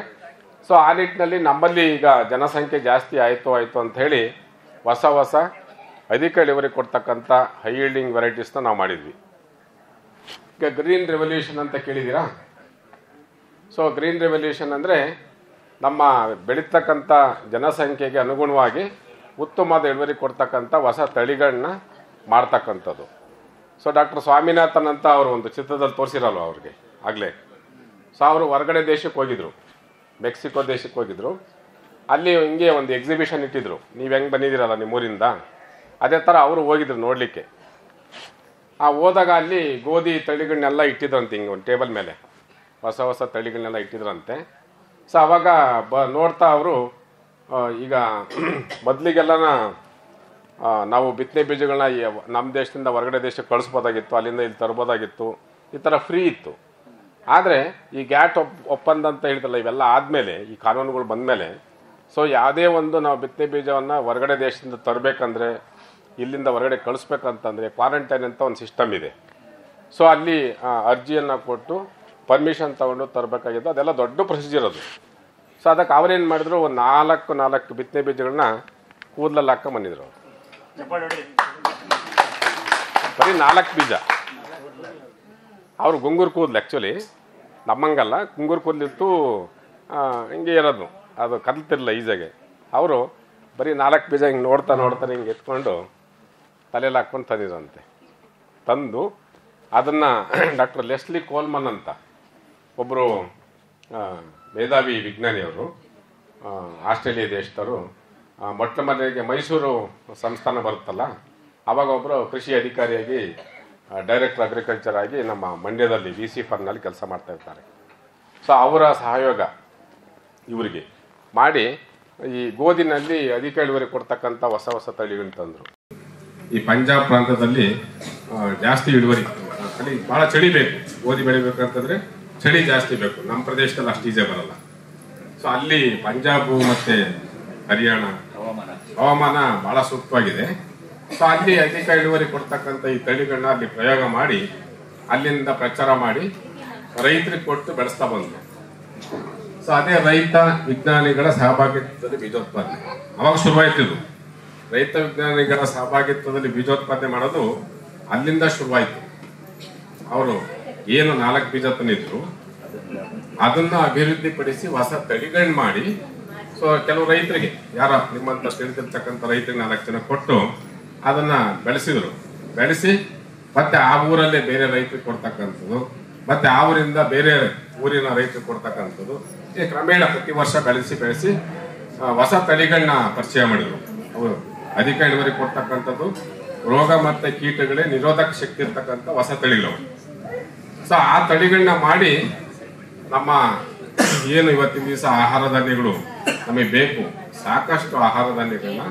ಸೊ ಆ ನಿಟ್ಟಿನಲ್ಲಿ ನಮ್ಮಲ್ಲಿ ಈಗ ಜನಸಂಖ್ಯೆ ಜಾಸ್ತಿ ಆಯಿತು ಅಂತ ಹೇಳಿ ಹೊಸ ಅಧಿಕ ಇಳುವರಿ ಕೊಡ್ತಕ್ಕಂಥ ಹೈ ಯೀಲ್ಡಿಂಗ್ ವೆರೈಟೀಸ್ನ ನಾವು ಮಾಡಿದ್ವಿ. ಈಗ ಗ್ರೀನ್ ರೆವಲ್ಯೂಷನ್ ಅಂತ ಕೇಳಿದ್ದೀರಾ? ಸೊ ಗ್ರೀನ್ ರೆವಲ್ಯೂಷನ್ ಅಂದರೆ ನಮ್ಮ ಬೆಳೀತಕ್ಕಂಥ ಜನಸಂಖ್ಯೆಗೆ ಅನುಗುಣವಾಗಿ ಉತ್ತಮವಾದ ಇಳುವರಿ ಕೊಡ್ತಕ್ಕಂಥ ಹೊಸ ತಳಿಗಳನ್ನ ಮಾಡ್ತಕ್ಕಂಥದ್ದು. ಸೊ ಡಾಕ್ಟರ್ ಸ್ವಾಮಿನಾಥನ್ ಅಂತ ಅವರು ಒಂದು ಚಿತ್ರದಲ್ಲಿ ತೋರಿಸಿರಲ್ವ ಅವ್ರಿಗೆ ಆಗಲೇ. ಸೊ ಅವರು ಹೊರಗಡೆ ದೇಶಕ್ಕೆ ಹೋಗಿದ್ರು, ಮೆಕ್ಸಿಕೋ ದೇಶಕ್ಕೆ ಹೋಗಿದ್ರು. ಅಲ್ಲಿ ಹಿಂಗೆ ಒಂದು ಎಕ್ಸಿಬಿಷನ್ ಇಟ್ಟಿದ್ರು, ನೀವು ಹೆಂಗೆ ಬಂದಿದ್ದೀರಲ್ಲ ನಿಮ್ಮೂರಿಂದ, ಅದೇ ಥರ ಅವರು ಹೋಗಿದ್ರು ನೋಡಲಿಕ್ಕೆ. ಹೋದಾಗ ಅಲ್ಲಿ ಗೋಧಿ ತಳಿಗಳನ್ನೆಲ್ಲ ಇಟ್ಟಿದ್ರಂತೆ, ಹಿಂಗೆ ಒಂದು ಟೇಬಲ್ ಮೇಲೆ ಹೊಸ ತಳಿಗಳನ್ನೆಲ್ಲ ಇಟ್ಟಿದ್ರಂತೆ. ಸೊ ಅವಾಗ ನೋಡ್ತಾ ಅವರು ಈಗ ಮೊದಲಿಗೆಲ್ಲನ ನಾವು ಬಿತ್ತನೆ ಬೀಜಗಳನ್ನ ನಮ್ಮ ದೇಶದಿಂದ ಹೊರಗಡೆ ದೇಶಕ್ಕೆ ಕಳಿಸ್ಬೋದಾಗಿತ್ತು, ಅಲ್ಲಿಂದ ಇಲ್ಲಿ ತರ್ಬೋದಾಗಿತ್ತು, ಈ ಥರ ಫ್ರೀ ಇತ್ತು. ಆದರೆ ಈ ಗ್ಯಾಟ್ ಒಪ್ಪಂದ ಅಂತ ಹೇಳ್ತಲ್ಲ, ಇವೆಲ್ಲ ಆದಮೇಲೆ, ಈ ಕಾನೂನುಗಳು ಬಂದಮೇಲೆ, ಸೊ ಯಾವುದೇ ಒಂದು ನಾವು ಬಿತ್ತನೆ ಬೀಜವನ್ನು ಹೊರಗಡೆ ದೇಶದಿಂದ ತರಬೇಕಂದ್ರೆ, ಇಲ್ಲಿಂದ ಹೊರಗಡೆ ಕಳಿಸ್ಬೇಕಂತಂದರೆ ಕ್ವಾರಂಟೈನ್ ಅಂತ ಒಂದು ಸಿಸ್ಟಮ್ ಇದೆ. ಸೊ ಅಲ್ಲಿ ಅರ್ಜಿಯನ್ನು ಕೊಟ್ಟು ಪರ್ಮಿಷನ್ ತೊಗೊಂಡು ತರಬೇಕಾಗಿದ್ದು, ಅದೆಲ್ಲ ದೊಡ್ಡ ಪ್ರೊಸೀಜರ್ ಅದು. ಸೊ ಅದಕ್ಕೆ ಅವ್ರೇನು ಮಾಡಿದ್ರು, ಒಂದು 4 ಬಿತ್ತನೆ ಬೀಜಗಳನ್ನ ಕೂದಲಲ್ಲಿ ಹಾಕೊಂಬಂದಿದ್ರು. ಬರೀ 4 ಬೀಜ. ಅವರು ಗುಂಗುರು ಕೂದಲು, ಆ್ಯಕ್ಚುಲಿ ನಮ್ಮಂಗಲ್ಲ, ಗುಂಗುರು ಕೂದಲಿತ್ತು, ಹಿಂಗೆ ಇರೋದು, ಅದು ಕದಲ್ತಿರಲಿಲ್ಲ ಈಜಾಗೆ. ಅವರು ಬರೀ 4 ಬೀಜ ಹಿಂಗೆ ನೋಡ್ತಾ ಹಿಂಗೆ ಎತ್ಕೊಂಡು ತಲೆಯಲ್ಲಿ ಹಾಕ್ಕೊಂಡು ತಂದಿದ್ರಂತೆ. ತಂದು ಅದನ್ನು ಡಾಕ್ಟರ್ ಲೆಸ್ಲಿ ಕೋಲ್ಮನ್ ಅಂತ ಒಬ್ಬರು ಮೇಧಾವಿ ವಿಜ್ಞಾನಿಯವರು, ಆಸ್ಟ್ರೇಲಿಯಾ ದೇಶದವರು, ಮೊಟ್ಟ ಮೊದಲಿಗೆ ಮೈಸೂರು ಸಂಸ್ಥಾನ ಬರುತ್ತಲ್ಲ, ಆವಾಗ ಒಬ್ಬರು ಕೃಷಿ ಅಧಿಕಾರಿಯಾಗಿ, ಡೈರೆಕ್ಟರ್ ಅಗ್ರಿಕಲ್ಚರ್ ಆಗಿ ನಮ್ಮ ಮಂಡ್ಯದಲ್ಲಿ VC ಫಾರ್ಮ್ನಲ್ಲಿ ಕೆಲಸ ಮಾಡ್ತಾ ಇರ್ತಾರೆ. ಸೊ ಅವರ ಸಹಯೋಗ ಇವರಿಗೆ ಮಾಡಿ ಈ ಗೋಧಿನಲ್ಲಿ ಅಧಿಕ ಇಳುವರಿ ಕೊಡ್ತಕ್ಕಂಥ ಹೊಸ ತಳಿಗಳನ್ನ ತಂದರು. ಈ ಪಂಜಾಬ್ ಪ್ರಾಂತದಲ್ಲಿ ಜಾಸ್ತಿ ಇಳುವರಿ, ಅಲ್ಲಿ ಭಾಳ ಚಳಿ ಬೇಕು, ಗೋಧಿ ಬೆಳಿಬೇಕಂತಂದ್ರೆ ಚಳಿ ಜಾಸ್ತಿ ಬೇಕು. ನಮ್ಮ ಪ್ರದೇಶದಲ್ಲಿ ಅಷ್ಟು ಈಜೆ ಬರಲ್ಲ. ಸೊ ಅಲ್ಲಿ ಪಂಜಾಬು ಮತ್ತು ಹರಿಯಾಣ ಹವಾಮಾನ ಭಾಳ ಸೂಕ್ತವಾಗಿದೆ. ಸೊ ಅಲ್ಲಿ ಅಧಿಕ ಇಳುವರಿ ಕೊಡ್ತಕ್ಕಂಥ ಈ ತಳಿಗಳನ್ನ ಅಲ್ಲಿ ಪ್ರಯೋಗ ಮಾಡಿ, ಅಲ್ಲಿಂದ ಪ್ರಚಾರ ಮಾಡಿ ರೈತರಿಗೆ ಕೊಟ್ಟು ಬೆಳೆಸ್ತಾ ಬಂದರು. ಸೊ ಅದೇ ರೈತ ವಿಜ್ಞಾನಿಗಳ ಸಹಭಾಗಿತ್ವದಲ್ಲಿ ಬೀಜೋತ್ಪಾದನೆ ಅವಾಗ ಶುರುವಾಯ್ತಿದ್ದು. ರೈತ ವಿಜ್ಞಾನಿಗಳ ಸಹಭಾಗಿತ್ವದಲ್ಲಿ ಬೀಜೋತ್ಪಾದನೆ ಮಾಡೋದು ಅಲ್ಲಿಂದ ಶುರುವಾಯಿತು. ಅವರು ಏನು 4 ಬೀಜ ತಂದಿದ್ರು ಅದನ್ನ ಅಭಿವೃದ್ಧಿಪಡಿಸಿ ಹೊಸ ತಳಿಗಳನ್ನ ಮಾಡಿ, ಸೊ ಕೆಲವು ರೈತರಿಗೆ, ಯಾರ ನಿಮ್ಮಂತ ತಿಳಿದಿರ್ತಕ್ಕಂಥ ರೈತರಿಗೆ 4 ಜನ ಕೊಟ್ಟು ಅದನ್ನ ಬೆಳೆಸಿ ಮತ್ತೆ ಆ ಊರಲ್ಲೇ ಬೇರೆ ರೈತರಿಗೆ ಕೊಡ್ತಕ್ಕಂಥದ್ದು, ಮತ್ತೆ ಆ ಊರಿಂದ ಬೇರೆ ಊರಿನ ರೈತರಿಗೆ ಕೊಡ್ತಕ್ಕಂಥದ್ದು. ಈ ಕ್ರಮೇಣ ಪ್ರತಿ ವರ್ಷ ಬೆಳೆಸಿ ಹೊಸ ತಳಿಗಳನ್ನ ಪರಿಚಯ ಮಾಡಿದ್ರು. ಅವರು ಅಧಿಕ ಇಳುವರಿ ಕೊಡ್ತಕ್ಕಂಥದ್ದು, ರೋಗ ಮತ್ತೆ ಕೀಟಗಳೇ ನಿರೋಧಕ ಶಕ್ತಿ ಇರ್ತಕ್ಕಂಥ ಹೊಸ ತಳಿಗಳು. ಸೊ ಆ ತಳಿಗಳನ್ನ ಮಾಡಿ ನಮ್ಮ ಏನು ಇವತ್ತಿನ ದಿವಸ ಆಹಾರ ಧಾನ್ಯಗಳು ನಮಗೆ ಬೇಕು, ಸಾಕಷ್ಟು ಆಹಾರ ಧಾನ್ಯಗಳನ್ನ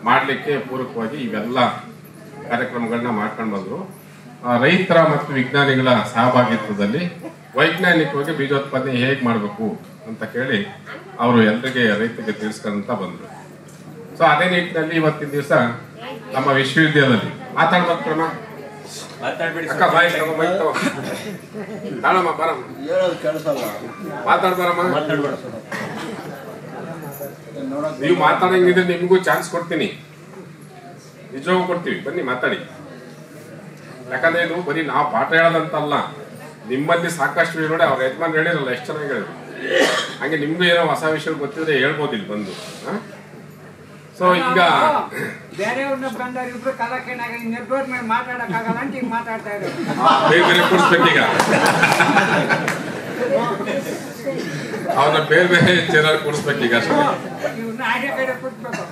ಮಾಡಲಿಕ್ಕೆ ಪೂರಕವಾಗಿ ಇವೆಲ್ಲ ಕಾರ್ಯಕ್ರಮಗಳನ್ನ ಮಾಡ್ಕೊಂಡು ಬಂದ್ರು. ರೈತರ ಮತ್ತು ವಿಜ್ಞಾನಿಗಳ ಸಹಭಾಗಿತ್ವದಲ್ಲಿ ವೈಜ್ಞಾನಿಕವಾಗಿ ಬೀಜೋತ್ಪಾದನೆ ಹೇಗೆ ಮಾಡಬೇಕು ಅಂತ ಕೇಳಿ ಅವರು ಎಲ್ಲರಿಗೆ ರೈತರಿಗೆ ತಿಳಿಸ್ಕೊಂತ ಬಂದ್ರು. ಸೊ ಅದೇ ನಿಟ್ಟಿನಲ್ಲಿ ಇವತ್ತಿನ ದಿವಸ ನಮ್ಮ ವಿಶ್ವವಿದ್ಯಾಲಯದಲ್ಲಿ ಮಾತಾಡ್ಬೇಕಮ್ಮ ಅಕ್ಕ ಬಾಯ್ ತಾಳಮ್ಮ ಬರಮ್ಮ ಮಾತಾಡ್ಬಾರಮ್ಮ. ನೀವು ಮಾತಾಡಂಗಿದ್ರೆ ನಿಮಗೂ ಚಾನ್ಸ್ ಕೊಡ್ತೀನಿ, ನಿಜವಾಗೂ ಕೊಡ್ತೀವಿ, ಬನ್ನಿ ಮಾತಾಡಿ. ಯಾಕಂದ್ರೆ ಇದು ಬರೀ ನಾವು ಪಾಠ ಹೇಳೋದಂತಲ್ಲ, ನಿಮ್ಮಲ್ಲಿ ಸಾಕಷ್ಟು ನೋಡಿ ಅವ್ರ ಯಜಮಾನ್ ಹೇಳಿರಲ್ಲ ಎಷ್ಟು ಚೆನ್ನಾಗಿ ಹೇಳಿದ್ರು. ಹಂಗೆ ನಿಮ್ಗೂ ಏನೋ ಹೊಸ ವಿಷಯ ಗೊತ್ತಿದ್ರೆ ಹೇಳ್ಬೋದು ಇಲ್ಲಿ ಬಂದು. ಸೊ ಈಗ ಬೇರೆಯವ್ರನ್ನ ಬಂದವರಿಬ್ರು ಕಲಾಕೇನಾಗ ನಿರ್ದೋರ್ ಮೇಲೆ ಮಾತಾಡಕ್ಕಾಗಲ್ಲ ಅಂತ ಈಗ ಮಾತಾಡ್ತಾ ಇದ್ದಾರೆ. ಬೇರೆ ಬೇರೆ ಕೊಡಿಸ್ಬೇಕೀಗ, ಅವನ್ನ ಬೇರೆ ಬೇರೆ ಚೆನ್ನಾಗಿ ಕೊಡಿಸ್ಬೇಕೀಗ. ಇವ್ರನ್ನ ಆಚೆ ಕಡೆ ಕೂತ್ಬೇಕು,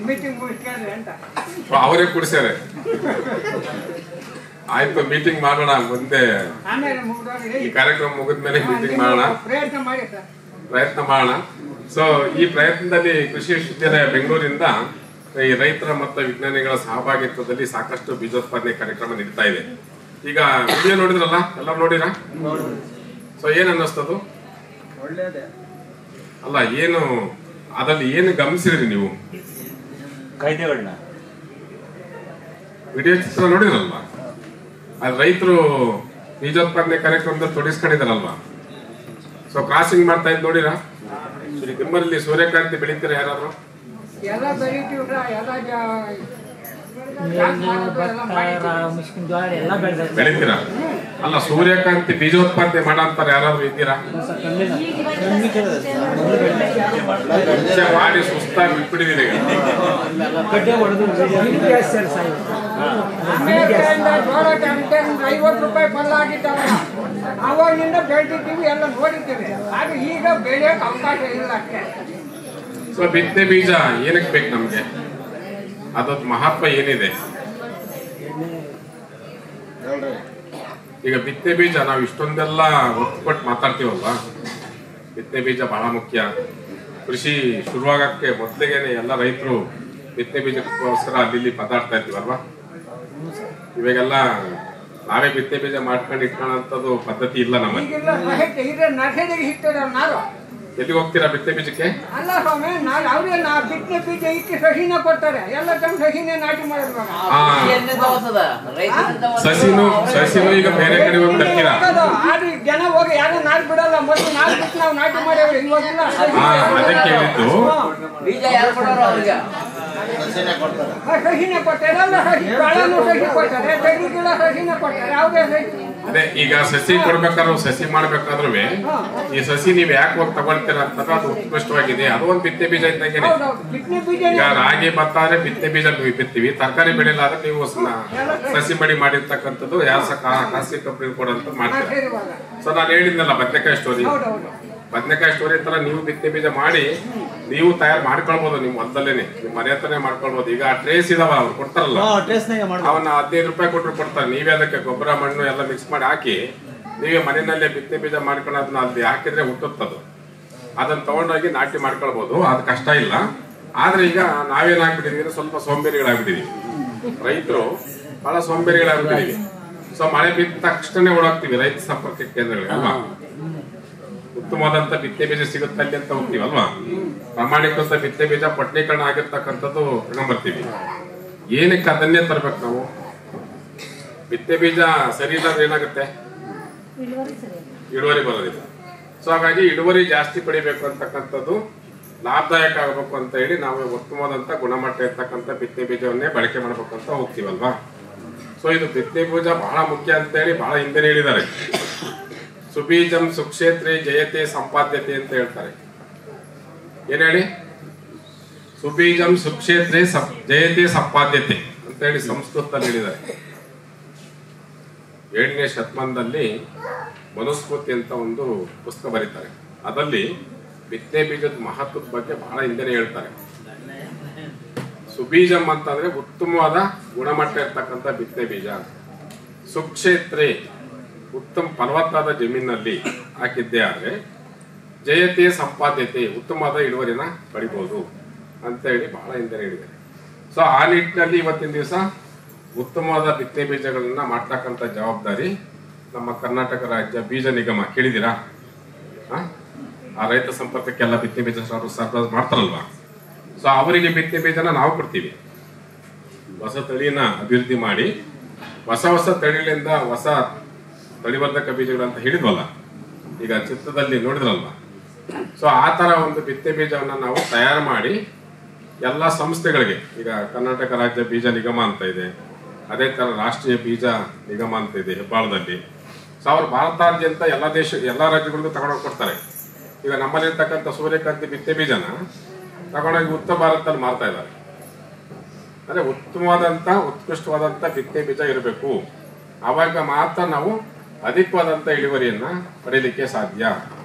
ಮೀಟಿಂಗ್ ಮುಗಿಸ್ಕೊಂಡ್ರೆ ಅಂತ ಅವರೇ ಕುಡಿಸ್ಯಾರೆ. ಆಯ್ತು, ಮೀಟಿಂಗ್ ಮಾಡೋಣ ಮುಂದೆ. ಆಮೇಲೆ ಮುಗಿದವ್ರಿಗೆ ಈ ಕಾರ್ಯಕ್ರಮ ಮುಗಿದ್ಮೇಲೆ ಮೀಟಿಂಗ್ ಮಾಡೋಣ, ಪ್ರಯತ್ನ ಮಾಡಿ ಸರ್, ಪ್ರಯತ್ನ ಮಾಡೋಣ. ಸೊ ಈ ಪ್ರಯತ್ನದಲ್ಲಿ ಕೃಷಿ ವಿಶ್ವವಿದ್ಯಾಲಯ ಬೆಂಗಳೂರಿಂದ ಈ ರೈತರ ಮತ್ತು ವಿಜ್ಞಾನಿಗಳ ಸಹಭಾಗಿತ್ವದಲ್ಲಿ ಸಾಕಷ್ಟು ಬೀಜೋತ್ಪಾದನೆ ಕಾರ್ಯಕ್ರಮ ನಡೀತಾ ಇದೆ. ಈಗ ವಿಡಿಯೋ ನೋಡಿದ್ರಲ್ಲ, ಎಲ್ಲರೂ ನೋಡಿರಾ? ಸೊ ಏನ್ ಅನ್ನಿಸ್ತದು? ಒಳ್ಳೇದೇ ಅಲ್ಲ, ಏನು ಅದ್ರಲ್ಲಿ ಏನು ಗಮನಿಸಿದ್ರಿ ನೀವು? ಕಾಯ್ದೆಗಳನ್ನ ವಿಡಿಯೋ ಚಿತ್ರ ನೋಡಿದ್ರಲ್ವಾ? ಅದು ರೈತರು ಬೀಜೋತ್ಪಾದನೆ ಕಾರ್ಯಕ್ರಮದಲ್ಲಿ ತೊಡಗಿಸ್ಕೊಂಡಿದಾರಲ್ವಾ? ಸೊ ಕ್ರಾಸಿಂಗ್ ಮಾಡ್ತಾ ಇದ್ ನೋಡಿರಾ? ನಿಮ್ಮಲ್ಲಿ ಸೂರ್ಯಕಾಂತಿ ಬೆಳಿತೀರಾ ಯಾರಾದ್ರು? ಎಲ್ಲ ಬೆಳಿತೀವ್ರ, ಎಲ್ಲ ಬೆಳಿತೀರಾ? ಅಲ್ಲ, ಸೂರ್ಯಕಾಂತಿ ಬೀಜೋತ್ಪಾದನೆ ಮಾಡಂತಾರೆ ಯಾರಾದ್ರು ಇದ್ದೀರಾ? ಮಾಡಿ ಸುಸ್ತಾಗಿ ಬಿಟ್ಬಿಟ್ಟಿದ್ದೀರಿ. ₹50 ಫಲ ಆಗಿದ್ದಾವ, ಅವಾಗಿಂದ ಬೆಳೆದಿದ್ದೀವಿ, ಎಲ್ಲ ನೋಡಿದ್ದೀವಿ. ಆದ್ರೆ ಈಗ ಬೆಳೆಯಕ್ಕೆ ಅವಕಾಶ ಇಲ್ಲ ಅಷ್ಟೇ. ಸೊ ಬಿತ್ತನೆ ಬೀಜ ಏನಕ್ಕೆ ಬೇಕು ನಮ್ಗೆ? ಅದೊಂದು ಮಹತ್ವ ಏನಿದೆ? ಈಗ ಬಿತ್ತನೆ ಬೀಜ ನಾವು ಇಷ್ಟೊಂದೆಲ್ಲ ಒತ್ತು ಕೊಟ್ಟು ಮಾತಾಡ್ತೀವಲ್ವಾ, ಬಿತ್ತನೆ ಬೀಜ ಬಹಳ ಮುಖ್ಯ. ಕೃಷಿ ಶುರುವಾಗಕ್ಕೆ ಮೊದಲಿಗೆನೆ ಎಲ್ಲ ರೈತರು ಬಿತ್ತನೆ ಬೀಜಕ್ಕೋಸ್ಕರ ಅಲ್ಲಿ ಪದಾರ್ಥ ಇರ್ತೀವಲ್ವಾ. ಇವಾಗೆಲ್ಲ ನಾವೇ ಬಿತ್ತನೆ ಬೀಜ ಮಾಡ್ಕೊಂಡು ಇಟ್ಕೊಳ್ಳೋಂಥದ್ದು ಪದ್ಧತಿ ಇಲ್ಲ ನಮ್ಮಲ್ಲಿ. ನರ್ಸರಿಗೆ ಸಿಗ್ತದೆ ನಾವು ಎಲ್ಲಿಗೆ ಹೋಗ್ತೀರಾ ಬಿತ್ತನೆ ಬೀಜಕ್ಕೆ? ಅಲ್ಲ ಸ್ವಾಮಿ, ಅವ್ರಿಗೆ ಬಿತ್ತನೆ ಬೀಜ ಇಕ್ಕಿ ಸಸಿನ ಕೊಡ್ತಾರೆ, ಎಲ್ಲ ತಮ್ಮ ಸಸಿನೇ ನಾಟಿ ಮಾಡಿದ್ವಾಗ. ಸಸಿನೂ ಈಗ ಬೇರೆ ಕಡೆ ಹೋಗಿ ತರ್ತೀರಾ? ಆದ್ರೆ ಜನ ಹೋಗಿ ಯಾರು ನಾಟಿ ಬಿಡಲ್ಲ, ಮೊದಲು ನಾಟಿ ಬಿಟ್ಟು ನಾವು ನಾಟಿ ಮಾಡೇವಿ, ಇವಾಗಿಲ್ಲ. ಅದಕ್ಕೆ ಹೇಳಿದ್ದು ಸಸಿನೇ ಕೊಡ್ತಾರೆ, ಎಲ್ಲ ಸಸಿ ಬಾಳನು ಸಸಿ ಕೊಡ್ತಾರೆ, ತೆಂಗಿನ ಗಿಡ ಸಸಿನೇ ಕೊಡ್ತಾರೆ, ಯಾವುದೇ ಸಸಿ. ಅದೇ ಈಗ ಸಸಿ ಕೊಡ್ಬೇಕಾದ್ರೂ ಸಸಿ ಮಾಡ್ಬೇಕಾದ್ರೂ ಈ ಸಸಿ ನೀವ್ ಯಾಕೆ ಹೋಗಿ ತಗೊಳ್ತೀರ ಅಂತ ಅದು ಉತ್ಕೃಷ್ಟವಾಗಿದೆ. ಅದು ಒಂದು ಬಿತ್ತನೆ ಬೀಜ ಇದ್ದಂಗೆನೆ. ಈಗ ರಾಗಿ ಭತ್ತ ಆದ್ರೆ ಬಿತ್ತನೆ ಬೀಜ ಬಿತ್ತೀವಿ, ತರಕಾರಿ ಬೆಳೆಲ್ಲ ಆದ್ರೆ ನೀವು ಸಸಿ ಮಡಿ ಮಾಡಿರ್ತಕ್ಕಂಥದ್ದು ಖಾಸಗಿ ಕಂಪನಿ ಕೊಡಂತ ಮಾಡ್ತೀವಿ. ಸೊ ನಾನು ಹೇಳಿದ್ನಲ್ಲ ಬದನೆಕಾಯಿ ಸ್ಟೋರಿ ತರ ನೀವು ಬಿತ್ತನೆ ಬೀಜ ಮಾಡಿ ನೀವು ತಯಾರು ಮಾಡ್ಕೊಳ್ಬಹುದು, ನಿಮ್ ಹೊಲದಲ್ಲೇನೆ, ನಿಮ್ ಮನೆ ಹತ್ರನೇ ಮಾಡ್ಕೊಳ್ಬಹುದು. ಈಗ ಟ್ರೇಸ್ ಇದಾವ, ಅವ್ರು ಕೊಡ್ತಾರಲ್ಲ, ಅವನ್ನ ₹15 ಕೊಟ್ಟರು ಕೊಡ್ತಾರೆ. ನೀವೇ ಅದಕ್ಕೆ ಗೊಬ್ಬರ ಮಣ್ಣು ಎಲ್ಲ ಮಿಕ್ಸ್ ಮಾಡಿ ಹಾಕಿ ನೀವೇ ಮನೆಯಲ್ಲೇ ಬಿತ್ತನೆ ಬೀಜ ಮಾಡ್ಕೊಳ್ಳೋದನ್ನ ಅಲ್ಲಿ ಹಾಕಿದ್ರೆ ಹುಟ್ಟುತ್ತದು. ಅದನ್ನ ತಗೊಂಡೋಗಿ ನಾಟಿ ಮಾಡ್ಕೊಳ್ಬಹುದು, ಅದು ಕಷ್ಟ ಇಲ್ಲ. ಆದ್ರೆ ಈಗ ನಾವೇನ್ ಆಗ್ಬಿಟ್ಟಿದೀವಿ, ಸ್ವಲ್ಪ ಸೋಂಬೇರಿಗಳಾಗ್ಬಿಟ್ಟಿದೀವಿ. ರೈತರು ಬಹಳ ಸೋಂಬೇರಿಗಳಾಗ್ಬಿಟ್ಟಿದೀವಿ. ಸೊ ಮಳೆ ಬಿದ್ದ ತಕ್ಷಣ ಓಡಾಗ್ತೀವಿ ರೈತ ಸಂಪರ್ಕ ಕೇಂದ್ರಗಳಿಗೆ ಅಲ್ವಾ. ಉತ್ತಮವಾದಂತ ಬಿತ್ತನೆ ಬೀಜ ಸಿಗುತ್ತಲ್ಲಿ ಅಂತ ಹೋಗ್ತೀವಲ್ವಾ, ಪ್ರಾಮಾಣಿಕೃತ ಬಿತ್ತನೆ ಬೀಜ ಪಟ್ಲೀಕರಣ ಆಗಿರ್ತಕ್ಕಂಥದ್ದು ತಗೊಂಡ್ಬರ್ತೀವಿ. ಏನಕ್ಕೆ ಅದನ್ನೇ ತರ್ಬೇಕು ನಾವು? ಬಿತ್ತನೆ ಬೀಜ ಸರಿ ಇಲ್ಲಾಂದ್ರೆ ಏನಾಗುತ್ತೆ? ಇಳುವರಿ ಬರೋದಿಲ್ಲ. ಸೊ ಹಾಗಾಗಿ ಇಳುವರಿ ಜಾಸ್ತಿ ಪಡಿಬೇಕು ಅಂತಕ್ಕಂಥದ್ದು, ಲಾಭದಾಯಕ ಆಗಬೇಕು ಅಂತ ಹೇಳಿ ನಾವು ಉತ್ತಮವಾದಂತ ಗುಣಮಟ್ಟ ಇರ್ತಕ್ಕಂಥ ಬಿತ್ತನೆ ಬೀಜವನ್ನೇ ಬಳಕೆ ಮಾಡ್ಬೇಕು ಅಂತ ಹೋಗ್ತೀವಲ್ವಾ. ಸೊ ಇದು ಬಿತ್ತನೆ ಬೀಜ ಬಹಳ ಮುಖ್ಯ ಅಂತ ಹೇಳಿ ಬಹಳ ಹಿಂದೆ ಹೇಳಿದ್ದಾರೆ. ಸುಬೀಜಂ ಸುಕ್ಷೇತ್ರೆ ಜಯತೆ ಸಂಪಾದ್ಯತೆ ಅಂತ ಹೇಳ್ತಾರೆ. ಏನ್ ಹೇಳಿ? ಸುಬೀಜಂ ಸುಕ್ಷೇತ್ರೆ ಜಯತೆ ಸಂಪಾದ್ಯತೆ ಅಂತ ಹೇಳಿ ಸಂಸ್ಕೃತದಲ್ಲಿ ಹೇಳಿದ್ದಾರೆ. 7ನೇ ಶತಮಾನದಲ್ಲಿ ಮನುಸ್ಮೃತಿ ಅಂತ ಒಂದು ಪುಸ್ತಕ ಬರೀತಾರೆ. ಅದರಲ್ಲಿ ಬಿತ್ತನೆ ಬೀಜದ ಮಹತ್ವದ ಬಗ್ಗೆ ಬಹಳ ಹಿಂದೆನೆ ಹೇಳ್ತಾರೆ. ಸುಬೀಜಂ ಅಂತಂದ್ರೆ ಉತ್ತಮವಾದ ಗುಣಮಟ್ಟ ಇರ್ತಕ್ಕಂಥ ಬಿತ್ತನೆ ಬೀಜ. ಸುಕ್ಷೇತ್ರೆ ಉತ್ತಮ ಫಲವತ್ತಾದ ಜಮೀನಲ್ಲಿ ಹಾಕಿದ್ದೆ ಆದ್ರೆ ಜಯತೆ ಸಂಪಾದ್ಯತೆ ಉತ್ತಮವಾದ ಇಳುವರಿನ ಪಡಿಬಹುದು ಅಂತ ಹೇಳಿ ಬಹಳ ಹಿಂದೆ ಹೇಳಿದ್ದಾರೆ. ಸೊ ಆ ನಿಟ್ಟಿನಲ್ಲಿ ಇವತ್ತಿನ ದಿವಸ ಉತ್ತಮವಾದ ಬಿತ್ತನೆ ಬೀಜಗಳನ್ನ ಮಾಡ್ತಕ್ಕಂಥ ಜವಾಬ್ದಾರಿ ನಮ್ಮ ಕರ್ನಾಟಕ ರಾಜ್ಯ ಬೀಜ ನಿಗಮ. ಕೇಳಿದ್ದೀರಾ? ಆ ರೈತ ಸಂಪರ್ಕಕ್ಕೆಲ್ಲ ಬಿತ್ತನೆ ಬೀಜ ಸರಬರಾಜು ಮಾಡ್ತಾರಲ್ವಾ, ಸೊ ಅವರಿಗೆ ಬಿತ್ತನೆ ಬೀಜನ ನಾವು ಕೊಡ್ತೀವಿ. ಹೊಸ ತಳಿನ ಅಭಿವೃದ್ಧಿ ಮಾಡಿ ಹೊಸ ಹೊಸ ತಳಿಗಳಿಂದ ಹೊಸ ತಳಿವರ್ಧಕ ಬೀಜಗಳಂತ ಹೇಳಿದ್ವಲ್ಲ, ಈಗ ಚಿತ್ರದಲ್ಲಿ ನೋಡಿದ್ರಲ್ವಾ. ಸೊ ಆ ಥರ ಒಂದು ಬಿತ್ತನೆ ಬೀಜವನ್ನು ನಾವು ತಯಾರು ಮಾಡಿ ಎಲ್ಲ ಸಂಸ್ಥೆಗಳಿಗೆ, ಈಗ ಕರ್ನಾಟಕ ರಾಜ್ಯ ಬೀಜ ನಿಗಮ ಅಂತ ಇದೆ, ಅದೇ ಥರ ರಾಷ್ಟ್ರೀಯ ಬೀಜ ನಿಗಮ ಅಂತ ಇದೆ ಹೆಬ್ಬಾಳದಲ್ಲಿ. ಸೊ ಅವ್ರು ಭಾರತಾದ್ಯಂತ ಎಲ್ಲ ರಾಜ್ಯಗಳಿಗೂ ತಗೊಂಡೋಗಿ ಕೊಡ್ತಾರೆ. ಈಗ ನಮ್ಮಲ್ಲಿರ್ತಕ್ಕಂಥ ಸೂರ್ಯಕಾಂತಿ ಬಿತ್ತನೆ ಬೀಜನ ತಗೊಂಡೋಗಿ ಉತ್ತರ ಭಾರತದಲ್ಲಿ ಮಾರ್ತಾ ಇದ್ದಾರೆ. ಅಂದರೆ ಉತ್ತಮವಾದಂಥ ಉತ್ಕೃಷ್ಟವಾದಂಥ ಬಿತ್ತನೆ ಬೀಜ ಇರಬೇಕು. ಆವಾಗ ಮಾತ್ರ ನಾವು ಅಧಿಕವಾದಂಥ ಇಳುವರಿಯನ್ನು ಪಡೀಲಿಕ್ಕೆ ಸಾಧ್ಯ.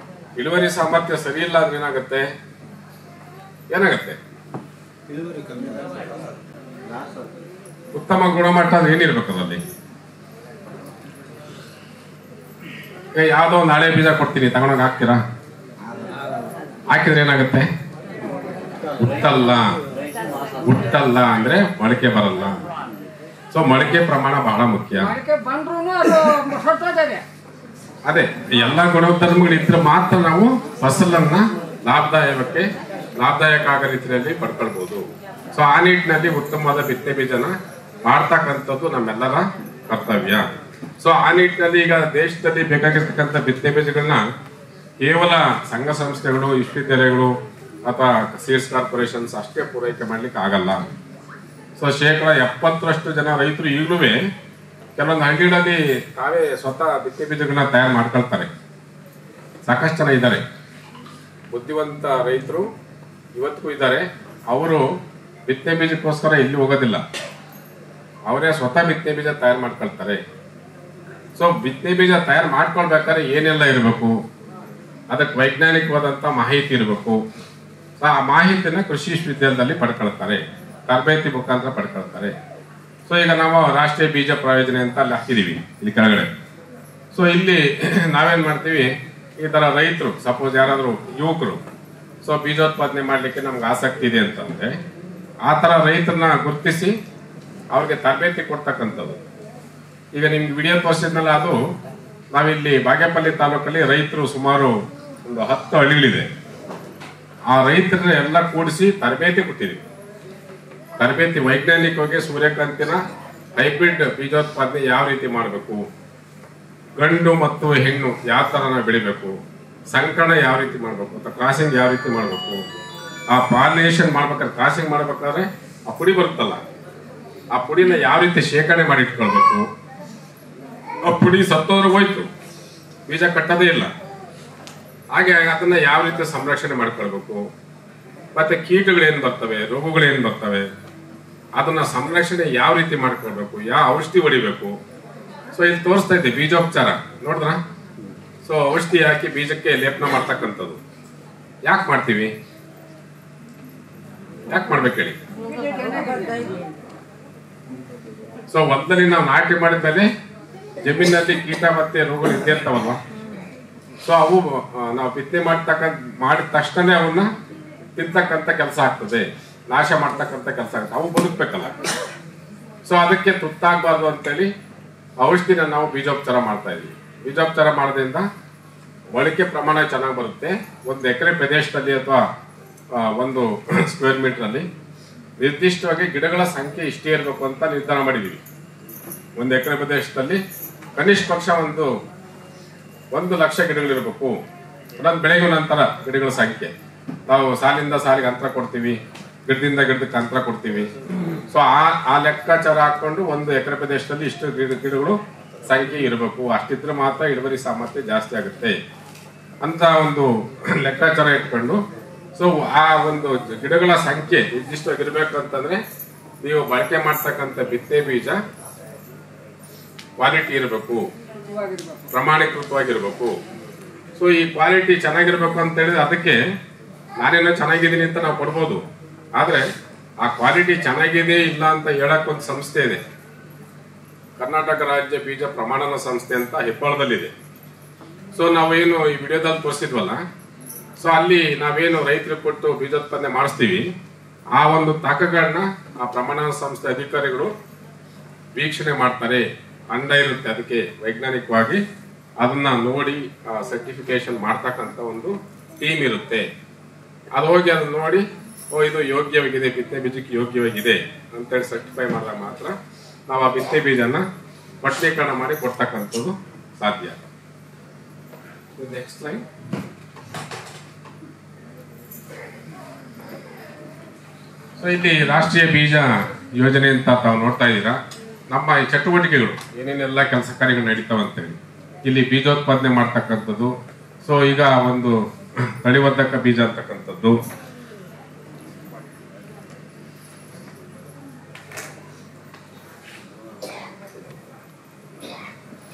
ಇಳುವರಿ ಸಾಮರ್ಥ್ಯ ಸರಿ ಇಲ್ಲ ಅಂದ್ರೆ ಏನಾಗುತ್ತೆ? ಉತ್ತಮ ಗುಣಮಟ್ಟ ಅಂದ್ರೆ ಏನಿರ್ಬೇಕು ಅದರಲ್ಲಿ? ಯಾವ್ದೋ ಒಂದು ಹಳೆ ಬೀಜ ಕೊಡ್ತೀನಿ ತಗೊಂಡೋಗಿ ಹಾಕ್ತೀರಾ? ಹಾಕಿದ್ರೆ ಏನಾಗುತ್ತೆ? ಹುಟ್ಟಲ್ಲ ಅಂದ್ರೆ ಮೊಳಕೆ ಬರಲ್ಲ. ಸೊ ಮೊಳಕೆ ಪ್ರಮಾಣ ಬಹಳ ಮುಖ್ಯ. ಅದೇ ಎಲ್ಲ ಗುಣಧರ್ಮಗಳು ಇದ್ರೆ ಮಾತ್ರ ನಾವು ಫಸಲನ್ನ ಲಾಭದಾಯಕ ಆಗೋ ರೀತಿಯಲ್ಲಿ ಪಡ್ಕೊಳ್ಬಹುದು. ಸೊ ಆ ನಿಟ್ಟಿನಲ್ಲಿ ಉತ್ತಮವಾದ ಬಿತ್ತನೆ ಬೀಜನ ಮಾಡ್ತಕ್ಕಂಥದ್ದು ನಮ್ಮೆಲ್ಲರ ಕರ್ತವ್ಯ. ಸೊ ಆ ನಿಟ್ಟಿನಲ್ಲಿ ಈಗ ದೇಶದಲ್ಲಿ ಬೇಕಾಗಿರ್ತಕ್ಕಂಥ ಬಿತ್ತನೆ ಬೀಜಗಳನ್ನ ಕೇವಲ ಸಂಘ ಸಂಸ್ಥೆಗಳು, ವಿಶ್ವವಿದ್ಯಾಲಯಗಳು ಅಥವಾ ಸೀಡ್ಸ್ ಕಾರ್ಪೊರೇಷನ್ಸ್ ಅಷ್ಟೇ ಪೂರೈಕೆ ಮಾಡ್ಲಿಕ್ಕೆ ಆಗಲ್ಲ. ಸೊ 70% ಜನ ರೈತರು ಈಗಲೂ ಕೆಲವೊಂದು ಹಳ್ಳಿಗಳಲ್ಲಿ ತಾವೇ ಸ್ವತಃ ಬಿತ್ತನೆ ಬೀಜಗಳನ್ನ ತಯಾರು ಮಾಡ್ಕೊಳ್ತಾರೆ. ಸಾಕಷ್ಟು ಜನ ಇದ್ದಾರೆ, ಬುದ್ಧಿವಂತ ರೈತರು ಇವತ್ತಿಗೂ ಇದ್ದಾರೆ. ಅವರು ಬಿತ್ತನೆ ಬೀಜಕ್ಕೋಸ್ಕರ ಇಲ್ಲಿ ಹೋಗೋದಿಲ್ಲ, ಅವರೇ ಸ್ವತಃ ಬಿತ್ತನೆ ಬೀಜ ತಯಾರು ಮಾಡ್ಕೊಳ್ತಾರೆ. ಸೊ ಬಿತ್ತನೆ ಬೀಜ ತಯಾರು ಮಾಡ್ಕೊಳ್ಬೇಕಾದ್ರೆ ಏನೆಲ್ಲ ಇರಬೇಕು? ಅದಕ್ಕೆ ವೈಜ್ಞಾನಿಕವಾದಂಥ ಮಾಹಿತಿ ಇರಬೇಕು. ಸೊ ಆ ಮಾಹಿತಿನ ಕೃಷಿ ವಿಶ್ವವಿದ್ಯಾಲಯದಲ್ಲಿ ಪಡ್ಕೊಳ್ತಾರೆ, ತರಬೇತಿ ಮುಖಾಂತರ ಪಡ್ಕೊಳ್ತಾರೆ. ಸೊ ಈಗ ನಾವು ರಾಷ್ಟ್ರೀಯ ಬೀಜ ಪ್ರಾಯೋಜನೆ ಅಂತ ಅಲ್ಲಿ ಹಾಕಿದೀವಿ ಇಲ್ಲಿ ಕೆಳಗಡೆ. ಸೊ ಇಲ್ಲಿ ನಾವೇನ್ ಮಾಡ್ತೀವಿ, ಈ ತರ ರೈತರು ಸಪೋಸ್ ಯಾರಾದ್ರೂ ಯುವಕರು ಸೊ ಬೀಜೋತ್ಪಾದನೆ ಮಾಡ್ಲಿಕ್ಕೆ ನಮ್ಗೆ ಆಸಕ್ತಿ ಇದೆ ಅಂತಂದ್ರೆ ಆ ತರ ರೈತರನ್ನ ಗುರುತಿಸಿ ಅವ್ರಿಗೆ ತರಬೇತಿ ಕೊಡ್ತಕ್ಕಂಥದ್ದು. ಈಗ ನಿಮ್ಗೆ ವಿಡಿಯೋ ತೋರಿಸಿದ್ನಲ್ಲ, ಅದು ನಾವಿಲ್ಲಿ ಬಾಗೇಪಲ್ಲಿ ತಾಲೂಕಲ್ಲಿ ರೈತರು ಸುಮಾರು ಒಂದು 10 ಹಳ್ಳಿಗಳಿದೆ. ಆ ರೈತರನ್ನ ಎಲ್ಲ ಕೂಡಿಸಿ ತರಬೇತಿ ಕೊಟ್ಟಿದ್ದೀವಿ. ತರಬೇತಿ ವೈಜ್ಞಾನಿಕವಾಗಿ ಸೂರ್ಯಕಾಂತಿನ ಹೈಬ್ರಿಡ್ ಬೀಜೋತ್ಪಾದನೆ ಯಾವ ರೀತಿ ಮಾಡಬೇಕು, ಗಂಡು ಮತ್ತು ಹೆಣ್ಣು ಯಾವ ತರ ನಾವು ಬೆಳಿಬೇಕು, ಸಂಕರಣ ಯಾವ ರೀತಿ ಮಾಡಬೇಕು ಅಥವಾ ಕ್ರಾಸಿಂಗ್ ಯಾವ ರೀತಿ ಮಾಡಬೇಕು, ಆ ಪಾಲಿನೇಷನ್ ಮಾಡ್ಬೇಕಾದ್ರೆ ಕ್ರಾಸಿಂಗ್ ಮಾಡ್ಬೇಕಾದ್ರೆ ಆ ಪುಡಿ ಬರುತ್ತಲ್ಲ, ಆ ಪುಡಿನ ಯಾವ ರೀತಿ ಶೇಖರಣೆ ಮಾಡಿ ಇಟ್ಕೊಳ್ಬೇಕು, ಆ ಪುಡಿ ಸತ್ತೋದ್ರೆ ಹೋಯ್ತು, ಬೀಜ ಕಟ್ಟೋದೇ ಇಲ್ಲ, ಹಾಗೆ ಅದನ್ನ ಯಾವ ರೀತಿ ಸಂರಕ್ಷಣೆ ಮಾಡ್ಕೊಳ್ಬೇಕು, ಮತ್ತೆ ಕೀಟಗಳೇನು ಬರ್ತವೆ, ರೋಗಗಳೇನು ಬರ್ತವೆ, ಅದನ್ನ ಸಂರಕ್ಷಣೆ ಯಾವ ರೀತಿ ಮಾಡ್ಕೊಳ್ಬೇಕು, ಯಾವ ಔಷಧಿ ಹೊಡಿಬೇಕು. ಸೊ ಇಲ್ಲಿ ತೋರಿಸ್ತಾ ಇದ್ದೆ ಬೀಜೋಪಚಾರ ನೋಡಿದ್ರ. ಸೊ ಔಷಧಿ ಹಾಕಿ ಬೀಜಕ್ಕೆ ಲೇಪನ ಮಾಡ್ತಕ್ಕಂಥದ್ದು ಯಾಕೆ ಮಾಡ್ತೀವಿ? ಯಾಕೆ ಮಾಡ್ಬೇಕು ಹೇಳಿ? ಸೊ ಒಂದಲ್ಲಿ ನಾವು ನಾಟಿ ಮಾಡಿದ್ಮೇಲೆ ಜಮೀನಲ್ಲಿ ಕೀಟ ಮತ್ತೆ ರೋಗಗಳು ಇದ್ದೇ ಇರ್ತಾವಲ್ವಾ. ಸೊ ಅವು ನಾವು ಬಿತ್ತನೆ ಮಾಡಿದ ತಕ್ಷಣ ಅವನ್ನ ತಿಂತಕ್ಕಂಥ ಕೆಲಸ ಆಗ್ತದೆ, ನಾಶ ಮಾಡ್ತಕ್ಕಂಥ ಕೆಲಸ ಆಗ್ತದೆ, ಅವು ಬದುಕ್ಬೇಕಲ್ಲ. ಸೊ ಅದಕ್ಕೆ ತುತ್ತಾಗಬಾರ್ದು ಅಂತೇಳಿ ಔಷಧಿನ ನಾವು ಬೀಜೋಪಚಾರ ಮಾಡ್ತಾ ಇದೀವಿ. ಬೀಜೋಪಚಾರ ಮಾಡೋದ್ರಿಂದ ಮೊಳಕೆ ಪ್ರಮಾಣ ಚೆನ್ನಾಗಿ ಬರುತ್ತೆ. 1 ಎಕರೆ ಪ್ರದೇಶದಲ್ಲಿ ಅಥವಾ 1 ಸ್ಕ್ವೇರ್ ಮೀಟರ್ ಅಲ್ಲಿ ನಿರ್ದಿಷ್ಟವಾಗಿ ಗಿಡಗಳ ಸಂಖ್ಯೆ ಇಷ್ಟೇ ಇರಬೇಕು ಅಂತ ನಿರ್ಧಾರ ಮಾಡಿದೀವಿ. 1 ಎಕರೆ ಪ್ರದೇಶದಲ್ಲಿ ಕನಿಷ್ಠ ಪಕ್ಷ 1 ಲಕ್ಷ ಗಿಡಗಳಿರಬೇಕು. ಅದೊಂದು ಬೆಳೆಗೂ ನಂತರ ಗಿಡಗಳ ಸಂಖ್ಯೆ ನಾವು ಸಾಲಿಂದ ಸಾಲಿಗೆ ಅಂತರ ಕೊಡ್ತೀವಿ, ಗಿಡದಿಂದ ಗಿಡಕ್ಕೆ ಅಂತರ ಕೊಡ್ತೀವಿ. ಸೊ ಆ ಲೆಕ್ಕಾಚಾರ ಹಾಕೊಂಡು 1 ಎಕರೆ ಪ್ರದೇಶದಲ್ಲಿ ಇಷ್ಟು ಗಿಡಗಳು ಸಂಖ್ಯೆ ಇರಬೇಕು. ಅಷ್ಟಿದ್ರೆ ಮಾತ್ರ ಇಳುವರಿ ಸಾಮರ್ಥ್ಯ ಜಾಸ್ತಿ ಆಗುತ್ತೆ ಅಂತ ಒಂದು ಲೆಕ್ಕಾಚಾರ ಇಟ್ಕೊಂಡು, ಸೊ ಆ ಒಂದು ಗಿಡಗಳ ಸಂಖ್ಯೆ ನಿರ್ದಿಷ್ಟವಾಗಿರ್ಬೇಕು ಅಂತಂದ್ರೆ ನೀವು ಬಳಕೆ ಮಾಡ್ತಕ್ಕಂಥ ಬಿತ್ತನೆ ಬೀಜ ಕ್ವಾಲಿಟಿ ಇರಬೇಕು, ಪ್ರಮಾಣೀಕೃತವಾಗಿರ್ಬೇಕು. ಸೊ ಈ ಕ್ವಾಲಿಟಿ ಚೆನ್ನಾಗಿರ್ಬೇಕು ಅಂತ ಹೇಳಿದ್ರೆ ಅದಕ್ಕೆ ನಾನೇನೋ ಚೆನ್ನಾಗಿದ್ದೀನಿ ಅಂತ ನಾವು ಕೊಡ್ಬೋದು, ಆದ್ರೆ ಆ ಕ್ವಾಲಿಟಿ ಚೆನ್ನಾಗಿದೆ ಇಲ್ಲ ಅಂತ ಹೇಳಕ್ ಒಂದು ಸಂಸ್ಥೆ ಇದೆ, ಕರ್ನಾಟಕ ರಾಜ್ಯ ಬೀಜ ಪ್ರಮಾಣನ ಸಂಸ್ಥೆ ಅಂತ ಹೆಬ್ಬಾಳದಲ್ಲಿದೆ. ಸೊ ನಾವೇನು ಈ ವಿಡಿಯೋದಲ್ಲಿ ತೋರಿಸಿದ್ವಲ್ಲ, ಸೊ ಅಲ್ಲಿ ನಾವೇನು ರೈತರಿಗೆ ಕೊಟ್ಟು ಬೀಜೋತ್ಪಾದನೆ ಮಾಡಿಸ್ತೀವಿ, ಆ ಒಂದು ತಾಕಗಳನ್ನ ಆ ಪ್ರಮಾಣನ ಸಂಸ್ಥೆ ಅಧಿಕಾರಿಗಳು ವೀಕ್ಷಣೆ ಮಾಡ್ತಾರೆ, ಅಂಡ ಇರುತ್ತೆ ಅದಕ್ಕೆ ವೈಜ್ಞಾನಿಕವಾಗಿ ಅದನ್ನ ನೋಡಿ ಸರ್ಟಿಫಿಕೇಶನ್ ಮಾಡ್ತಕ್ಕಂಥ ಒಂದು ಟೀಮ್ ಇರುತ್ತೆ. ಅದು ಹೋಗಿ ಅದನ್ನ ನೋಡಿ ಇದು ಯೋಗ್ಯವಾಗಿದೆ, ಬಿತ್ತನೆ ಬೀಜಕ್ಕೆ ಯೋಗ್ಯವಾಗಿದೆ ಅಂತೇಳಿ ಸರ್ಟಿಫೈ ಮಾಡಿದಾಗ ಮಾತ್ರ ನಾವು ಆ ಬಿತ್ತನೆ ಬೀಜನ ಪಟ್ಟಣೀಕರಣ ಮಾಡಿ ಕೊಡ್ತಕ್ಕಂಥದ್ದು ಸಾಧ್ಯ. Next line. ಸೊ ಇಲ್ಲಿ ರಾಷ್ಟ್ರೀಯ ಬೀಜ ಯೋಜನೆ ಅಂತ ತಾವು ನೋಡ್ತಾ ಇದ್ದೀರಾ. ನಮ್ಮ ಈ ಚಟುವಟಿಕೆಗಳು ಏನೇನೆಲ್ಲ ಕೆಲಸ ಕಾರ್ಯಗಳು ನಡೀತಾವಂತೇಳಿ ಇಲ್ಲಿ ಬೀಜೋತ್ಪಾದನೆ ಮಾಡ್ತಕ್ಕಂಥದ್ದು. ಸೊ ಈಗ ಒಂದು ತಳಿವರ್ಧಕ ಬೀಜ ಅಂತಕ್ಕಂಥದ್ದು,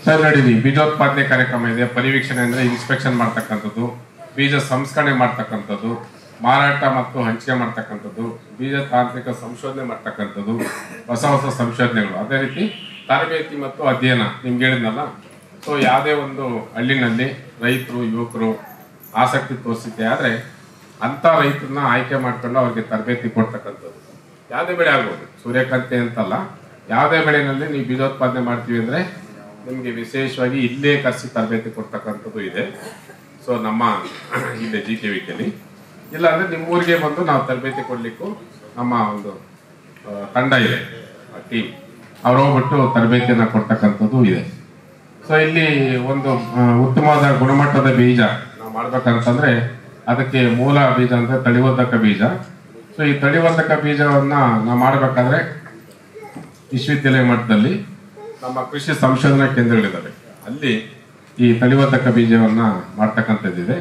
ಸರ್ ನಡೀಲಿ ಬೀಜೋತ್ಪಾದನೆ ಕಾರ್ಯಕ್ರಮ ಇದೆ. ಪರಿವೀಕ್ಷಣೆ ಅಂದ್ರೆ ಇನ್ಸ್ಪೆಕ್ಷನ್ ಮಾಡ್ತಕ್ಕಂಥದ್ದು, ಬೀಜ ಸಂಸ್ಕರಣೆ ಮಾಡ್ತಕ್ಕಂಥದ್ದು, ಮಾರಾಟ ಮತ್ತು ಹಂಚಿಕೆ ಮಾಡ್ತಕ್ಕಂಥದ್ದು, ಬೀಜ ತಾಂತ್ರಿಕ ಸಂಶೋಧನೆ ಮಾಡ್ತಕ್ಕಂಥದ್ದು, ಹೊಸ ಹೊಸ ಸಂಶೋಧನೆಗಳು, ಅದೇ ರೀತಿ ತರಬೇತಿ ಮತ್ತು ಅಧ್ಯಯನ. ನಿಮ್ಗೆ ಹೇಳಿದ್ನಲ್ಲ, ಸೊ ಯಾವುದೇ ಒಂದು ಹಳ್ಳಿನಲ್ಲಿ ರೈತರು ಯುವಕರು ಆಸಕ್ತಿ ತೋರಿಸಿದ್ದೆ ಆದರೆ ಅಂಥ ರೈತರನ್ನ ಆಯ್ಕೆ ಮಾಡ್ಕೊಂಡು ಅವ್ರಿಗೆ ತರಬೇತಿ ಕೊಡ್ತಕ್ಕಂಥದ್ದು. ಯಾವುದೇ ಬೆಳೆ ಆಗ್ಬೋದು, ಸೂರ್ಯಕಾಂತಿ ಅಂತಲ್ಲ, ಯಾವುದೇ ಬೆಳೆನಲ್ಲಿ ನೀವು ಬೀಜೋತ್ಪಾದನೆ ಮಾಡ್ತೀವಿ ಅಂದರೆ ನಿಮಗೆ ವಿಶೇಷವಾಗಿ ಇಲ್ಲೇ ಕರೆಸಿ ತರಬೇತಿ ಕೊಡ್ತಕ್ಕಂಥದ್ದು ಇದೆ. ಸೊ ನಮ್ಮ ಇಲ್ಲೇ GKVKಲಿ ಇಲ್ಲ ಅಂದರೆ ನಿಮ್ಮೂರಿಗೆ ಬಂದು ನಾವು ತರಬೇತಿ ಕೊಡಲಿಕ್ಕೂ ನಮ್ಮ ಒಂದು ತಂಡ ಇದೆ, ಟೀಮ್, ಅವ್ರು ಹೋಗ್ಬಿಟ್ಟು ತರಬೇತಿಯನ್ನು ಕೊಡ್ತಕ್ಕಂಥದ್ದು ಇದೆ. ಸೊ ಇಲ್ಲಿ ಒಂದು ಉತ್ತಮವಾದ ಗುಣಮಟ್ಟದ ಬೀಜ ನಾವು ಮಾಡ್ಬೇಕಂತಂದ್ರೆ ಅದಕ್ಕೆ ಮೂಲ ಬೀಜ ಅಂದ್ರೆ ತಳಿವರ್ಧಕ ಬೀಜ. ಸೊ ಈ ತಳಿವರ್ಧಕ ಬೀಜವನ್ನ ನಾವು ಮಾಡಬೇಕಾದ್ರೆ ವಿಶ್ವವಿದ್ಯಾಲಯ ಮಟ್ಟದಲ್ಲಿ ನಮ್ಮ ಕೃಷಿ ಸಂಶೋಧನಾ ಕೇಂದ್ರಗಳಿದ್ದಾವೆ, ಅಲ್ಲಿ ಈ ತಳಿವರ್ಧಕ ಬೀಜವನ್ನ ಮಾಡ್ತಕ್ಕಂಥದ್ದಿದೆ.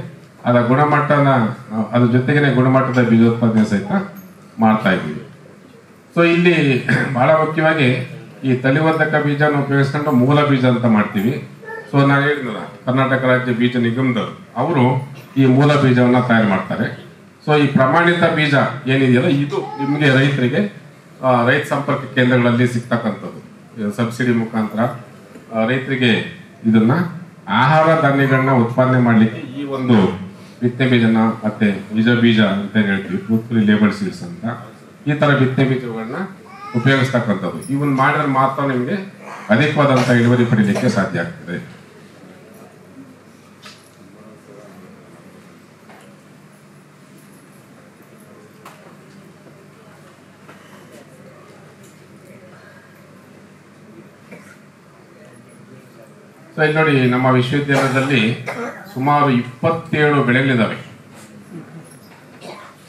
ಅದರ ಗುಣಮಟ್ಟನ ಅದ್ರ ಜೊತೆಗೇನೆ ಗುಣಮಟ್ಟದ ಬೀಜೋತ್ಪಾದನೆ ಸಹಿತ ಮಾಡ್ತಾ ಇದ್ದೀವಿ. ಸೊ ಇಲ್ಲಿ ಬಹಳ ಮುಖ್ಯವಾಗಿ ಈ ತಳಿವರ್ಧಕ ಬೀಜನ ಉಪಯೋಗಿಸ್ಕೊಂಡು ಮೂಲ ಬೀಜ ಅಂತ ಮಾಡ್ತೀವಿ. ಸೊ ನಾನು ಹೇಳಿದ್ನಲ್ಲ, ಕರ್ನಾಟಕ ರಾಜ್ಯ ಬೀಜ ನಿಗಮದವರು ಅವರು ಈ ಮೂಲ ಬೀಜವನ್ನ ತಯಾರು ಮಾಡ್ತಾರೆ. ಸೊ ಈ ಪ್ರಮಾಣಿತ ಬೀಜ ಏನಿದೆಯಲ್ಲ ಇದು ನಿಮಗೆ ರೈತರಿಗೆ ರೈತ ಸಂಪರ್ಕ ಕೇಂದ್ರಗಳಲ್ಲಿ ಸಿಗ್ತಕ್ಕಂಥದ್ದು, ಸಬ್ಸಿಡಿ ಮುಖಾಂತರ ರೈತರಿಗೆ ಇದನ್ನ ಆಹಾರ ಧಾನ್ಯಗಳನ್ನ ಉತ್ಪಾದನೆ ಮಾಡಲಿಕ್ಕೆ ಈ ಒಂದು ಬಿತ್ತನೆ ಬೀಜನ ಮತ್ತೆ ಬೀಜ ಅಂತ ಹೇಳ್ತೀವಿ, ಟ್ರೂತ್ಫುಲಿ ಲೇಬಲ್ ಸೀಡ್ಸ್ ಅಂತ, ಈ ತರ ಬಿತ್ತನೆ ಬೀಜಗಳನ್ನ ಉಪಯೋಗಿಸ್ತಕ್ಕಂಥದ್ದು. ಇವನ್ ಮಾಡಿದ್ರೆ ಮಾತ್ರ ನಿಮಗೆ ಅಧಿಕವಾದಂತಹ ಇಳುವರಿ ಪಡೀಲಿಕ್ಕೆ ಸಾಧ್ಯ ಆಗ್ತದೆ. ಸೊ ಇಲ್ಲಿ ನೋಡಿ, ನಮ್ಮ ವಿಶ್ವವಿದ್ಯಾಲಯದಲ್ಲಿ ಸುಮಾರು 27 ಬೆಳೆಗಳಿದ್ದಾವೆ.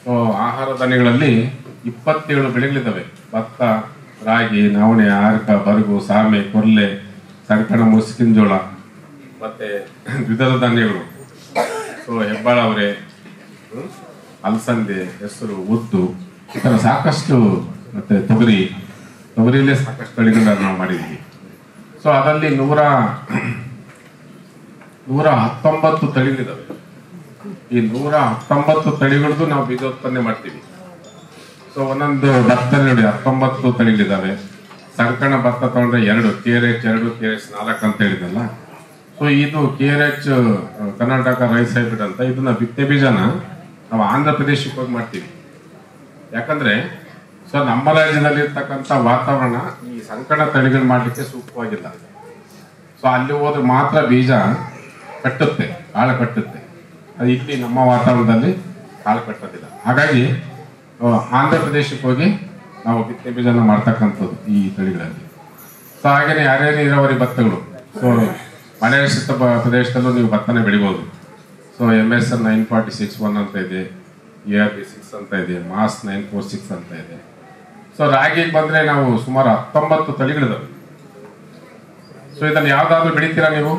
ಸೊ ಆಹಾರ ಧಾನ್ಯಗಳಲ್ಲಿ 27 ಬೆಳೆಗಳಿದ್ದಾವೆ. ಭತ್ತ, ರಾಗಿ, ನವಣೆ, ಆರ್ಕ, ಬರಗು, ಸಾಮೆ, ಕೊರ್ಲೆ, ಸಂಕಣ, ಮುಸ್ಕಿನ ಜೋಳ, ಮತ್ತೆ ದ್ವಿದಳ ಧಾನ್ಯಗಳು. ಸೊ ಹೆಬ್ಬಾಳ ಅವರೆ, ಅಲಸಂದೆ, ಹೆಸರು, ಉದ್ದು, ಈ ಥರ ಸಾಕಷ್ಟು, ಮತ್ತೆ ತೊಗರಿಯಲ್ಲೇ ಸಾಕಷ್ಟು ತಳಿಗಳನ್ನ ನಾವು ಮಾಡಿದ್ದೀವಿ. ಸೊ ಅದರಲ್ಲಿ 119 ತಳಿಗಳಿದ್ದಾವೆ. ಈ 119 ತಳಿಗಳದ್ದು ನಾವು ಬೀಜೋತ್ಪಾದನೆ ಮಾಡ್ತೀವಿ. ಸೊ ಒಂದೊಂದು ಭತ್ತದಲ್ಲಿ ನೋಡಿ 19 ತಳಿಗಳಿದ್ದಾವೆ. ಸಂಕಣ ಭತ್ತ ತಗೊಂಡ್ರೆ 2, KRH 2, KRH 4 ಅಂತ ಹೇಳಿದಲ್ಲ. ಸೊ ಇದು KRH ಕರ್ನಾಟಕ ರೈಸ್ ಹೈಬ್ರಿಡ್ ಅಂತ, ಇದನ್ನ ಬಿತ್ತನೆ ಬೀಜನ ನಾವು ಆಂಧ್ರ ಪ್ರದೇಶಕ್ಕೆ ಹೋಗಿ ಮಾಡ್ತೀವಿ. ಯಾಕಂದ್ರೆ ಸೊ ನಮ್ಮ ರಾಜ್ಯದಲ್ಲಿ ಇರ್ತಕ್ಕಂಥ ವಾತಾವರಣ ಈ ಸಂಕಣ ತಳಿಗಳು ಮಾಡ್ಲಿಕ್ಕೆ ಸೂಕ್ತವಾಗಿಲ್ಲ. ಸೊ ಅಲ್ಲಿ ಹೋದ್ರೆ ಮಾತ್ರ ಬೀಜ ಕಟ್ಟುತ್ತೆ, ಕಾಳು ಕಟ್ಟುತ್ತೆ. ಅದು ಇಲ್ಲಿ ನಮ್ಮ ವಾತಾವರಣದಲ್ಲಿ ಕಾಳು ಕಟ್ಟೋದಿಲ್ಲ. ಹಾಗಾಗಿ ಆಂಧ್ರ ಪ್ರದೇಶಕ್ಕೆ ಹೋಗಿ ನಾವು ಬಿತ್ತನೆ ಬೀಜನ ಮಾಡ್ತಕ್ಕಂಥದ್ದು ಈ ತಳಿಗಳಲ್ಲಿ. ಸೊ ಹಾಗೇನೆ ಯಾರೇ ನೀರಾವರಿ ಭತ್ತಗಳು, ಸೊ ಮಳೆಯಾಶ್ರಿತ ಪ್ರದೇಶದಲ್ಲೂ ನೀವು ಭತ್ತನ ಬೆಳಿಬೋದು. ಸೊ MSR 946-1 ಅಂತ ಇದೆ, ARB 6 ಅಂತ ಇದೆ, MAS 946 ಅಂತ ಇದೆ. ಸೊ ರಾಗಿಗೆ ಬಂದ್ರೆ ನಾವು ಸುಮಾರು 19 ತಳಿಗಳಿದಾವೆ. ಸೊ ಇದನ್ನು ಯಾವ್ದಾದ್ರು ಬೆಳಿತೀರಾ ನೀವು?